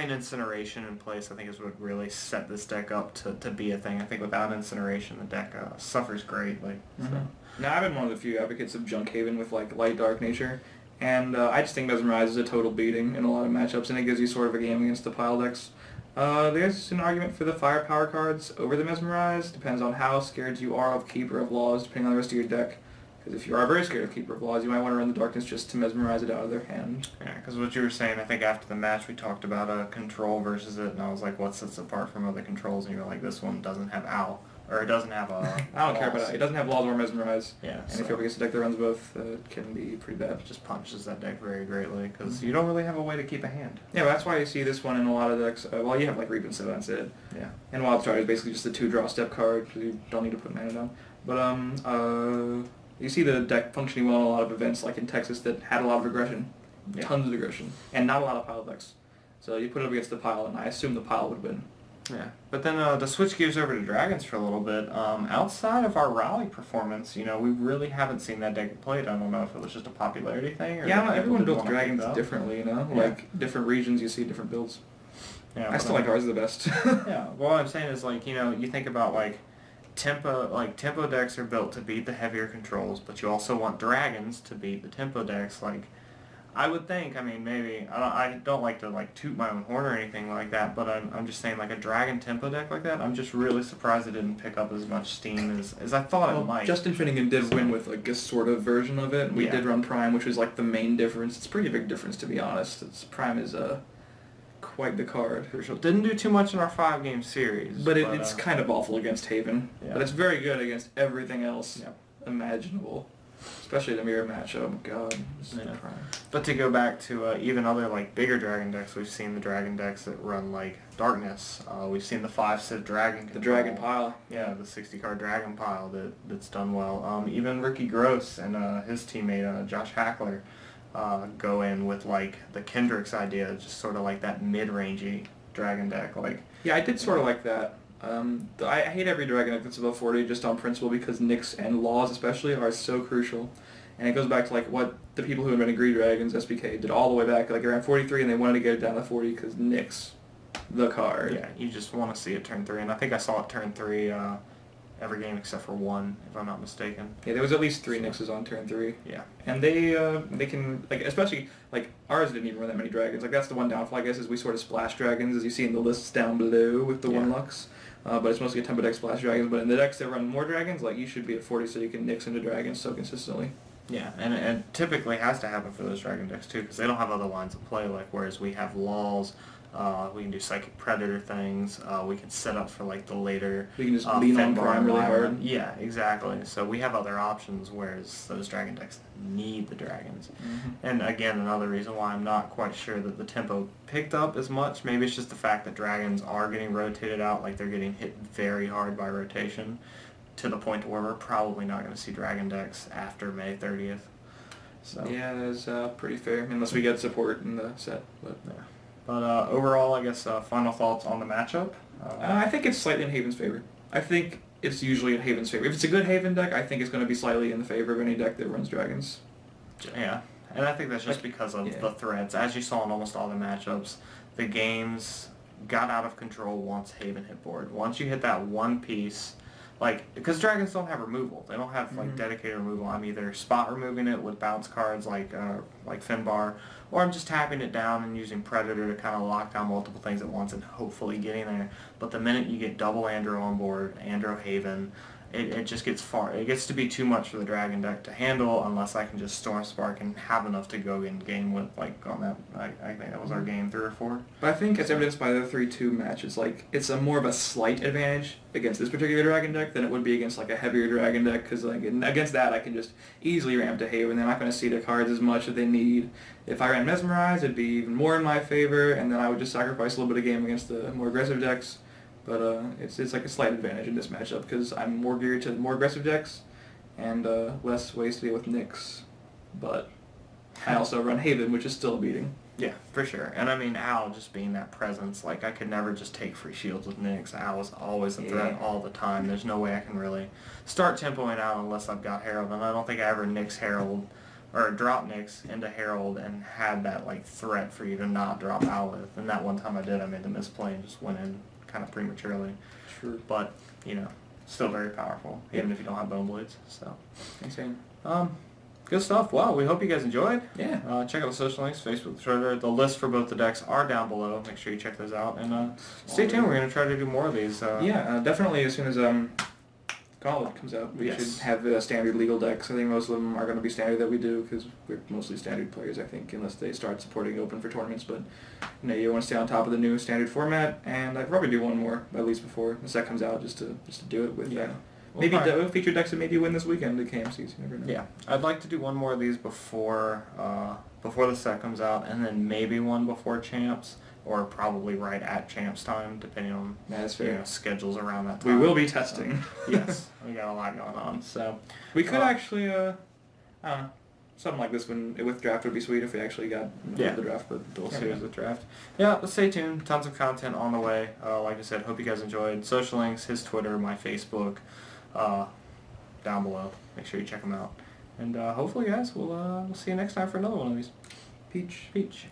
Speaker 1: Incineration in place, I think, is what really set this deck up to be a thing. I think without Incineration, the deck suffers greatly. So.
Speaker 2: Now, I've been one of the few advocates of Junk Haven with like light dark nature, and I just think Mesmerize is a total beating in a lot of matchups, and it gives you sort of a game against the pile decks. There's an argument for the firepower cards over the Mesmerize. Depends on how scared you are of Keeper of Laws, depending on the rest of your deck. Because if you are very scared of Keeper of Laws, you might want to run the Darkness just to Mesmerize it out of their hand.
Speaker 1: Yeah, because what you were saying, I think after the match we talked about control versus it, and I was like, what sets it apart from other controls? And you were like, this one doesn't have owl. or it doesn't have a.
Speaker 2: I don't care about that. It doesn't have Laws or Mesmerize.
Speaker 1: Yeah.
Speaker 2: And if you're up against a deck that runs both, it can be pretty bad.
Speaker 1: It just punishes that deck very greatly because you don't really have a way to keep a hand.
Speaker 2: Yeah, but that's why you see this one in a lot of decks. Well, you have like Reap and Sow instead.
Speaker 1: Yeah.
Speaker 2: And Wildstrider is basically just a 2-draw step card because you don't need to put mana down. But you see the deck functioning well in a lot of events, like in Texas, that had a lot of aggression, tons of aggression, and not a lot of pile decks. So you put it up against the pile, and I assume the pile would win.
Speaker 1: Yeah, but then to switch gears over to Dragons for a little bit, outside of our rally performance, we really haven't seen that deck played. I don't know if it was just a popularity thing or...
Speaker 2: Yeah, everyone builds Dragons differently, Like, different regions, you see different builds.
Speaker 1: Yeah,
Speaker 2: I still like ours the best.
Speaker 1: Yeah, well, what I'm saying is, like, you think about, like, tempo decks are built to beat the heavier controls, but you also want Dragons to beat the tempo decks, like... I would think, maybe, I don't like to, toot my own horn or anything like that, but I'm just saying, like, a Dragon tempo deck like that, I'm just really surprised it didn't pick up as much steam as I thought it might.
Speaker 2: Justin Finnegan did win with, like, a sort of version of it. We did run Prime, which was, like, the main difference. It's a pretty big difference, to be honest. Prime is, quite the card.
Speaker 1: Didn't do too much in our 5-game series.
Speaker 2: But it's kind of awful against Haven.
Speaker 1: Yeah.
Speaker 2: But it's very good against everything else imaginable. Especially the mirror matchup. Oh, God. Prime.
Speaker 1: But to go back to even other bigger Dragon decks, we've seen the Dragon decks that run Darkness. We've seen the 5-set Dragon control.
Speaker 2: The Dragon pile.
Speaker 1: Yeah, the 60-card Dragon pile that's done well. Even Ricky Gross and his teammate Josh Hackler go in with the Kendricks idea, just sort of like that mid-rangey Dragon deck.
Speaker 2: Yeah, I did sort of like that. I hate every Dragon deck that's above 40 just on principle because Nyx and Laws especially are so crucial. And it goes back to what the people who invented Greed Dragons, SBK, did all the way back around 43 and they wanted to get it down to 40 because Nyx, the card.
Speaker 1: Yeah, you just want to see it turn 3. And I think I saw it turn 3 every game except for one, if I'm not mistaken.
Speaker 2: Yeah, there was at least 3 Nyxes on turn 3.
Speaker 1: Yeah.
Speaker 2: And they can, especially, ours didn't even run that many Dragons. That's the one downfall, I guess, is we sort of splash Dragons, as you see in the lists down below with the 1 Lux. But it's mostly a tempo deck splash Dragons. But in the decks that run more Dragons, you should be at 40 so you can Nyx into Dragons so consistently.
Speaker 1: Yeah, and it typically has to happen for those Dragon decks too, because they don't have other lines of play, whereas we have Laws, we can do Psychic Predator things, we can set up for the later...
Speaker 2: We can just lean on Prime really hard.
Speaker 1: Yeah, exactly. So we have other options, whereas those Dragon decks need the Dragons. Mm-hmm. And again, another reason why I'm not quite sure that the tempo picked up as much, maybe it's just the fact that Dragons are getting rotated out, they're getting hit very hard by rotation, to the point where we're probably not going to see Dragon decks after May 30th. So
Speaker 2: yeah, that's pretty fair, unless we get support in the set. But
Speaker 1: yeah. But overall, I guess final thoughts on the matchup?
Speaker 2: I think it's slightly in Haven's favor. I think it's usually in Haven's favor. If it's a good Haven deck, I think it's going to be slightly in the favor of any deck that runs Dragons.
Speaker 1: Yeah, and I think that's just because of the threats. As you saw in almost all the matchups, the games got out of control once Haven hit board. Once you hit that one piece... because Dragons don't have removal. They don't have dedicated removal. I'm either spot removing it with bounce cards like Finbarr, or I'm just tapping it down and using Predator to kind of lock down multiple things at once and hopefully getting there. But the minute you get double Andro on board, Andro Haven, it just gets it gets to be too much for the Dragon deck to handle unless I can just Stormspark and have enough to go in game with, on that, I think that was our game 3 or 4.
Speaker 2: But I think, as evidenced by the 3-2 match, it's more of a slight advantage against this particular Dragon deck than it would be against, a heavier Dragon deck, because, against that I can just easily ramp to Haven. They're not going to see the cards as much as they need. If I ran Mesmerize, it'd be even more in my favor, and then I would just sacrifice a little bit of game against the more aggressive decks. But it's a slight advantage in this matchup because I'm more geared to more aggressive decks and less ways to deal with Nyx. But I also run Haven, which is still a beating.
Speaker 1: Yeah, for sure. And Al just being that presence, I could never just take free shields with Nyx. Al is always a threat all the time. There's no way I can really start tempoing out unless I've got Herald. And I don't think I ever Nyx Herald or drop Nyx into Herald and had that threat for you to not drop Al with. And that one time I did, I made the misplay and just went in kind of prematurely.
Speaker 2: True.
Speaker 1: But, still very powerful, even if you don't have Bone Blades. So
Speaker 2: insane.
Speaker 1: Good stuff. Well, we hope you guys enjoyed.
Speaker 2: Yeah.
Speaker 1: Check out the social links, Facebook, Twitter. The list for both the decks are down below. Make sure you check those out. And stay tuned. We're going to try to do more of these.
Speaker 2: Yeah, definitely as soon as Gauntlet comes out, we
Speaker 1: Yes.
Speaker 2: should have standard legal decks. I think most of them are going to be standard that we do because we're mostly standard players, I think, unless they start supporting open for tournaments. But you want to stay on top of the new standard format, and I'd probably do one more at least before the set comes out, just to do it with. Maybe feature decks that maybe win this weekend at KMCs. You never know.
Speaker 1: Yeah, I'd like to do one more of these before the set comes out, and then maybe one before Champs, or probably right at Champs time, depending on schedules around that time.
Speaker 2: We will be testing.
Speaker 1: Yes, we got a lot going on, so
Speaker 2: we could actually, I don't know, something like this with draft would be sweet if we actually got the draft, but
Speaker 1: dual series with draft. Yeah, but stay tuned. Tons of content on the way. Like I said, hope you guys enjoyed. Social links, his Twitter, my Facebook, down below. Make sure you check them out. And hopefully, guys, we'll see you next time for another one of these.
Speaker 2: Peach.
Speaker 1: Peach.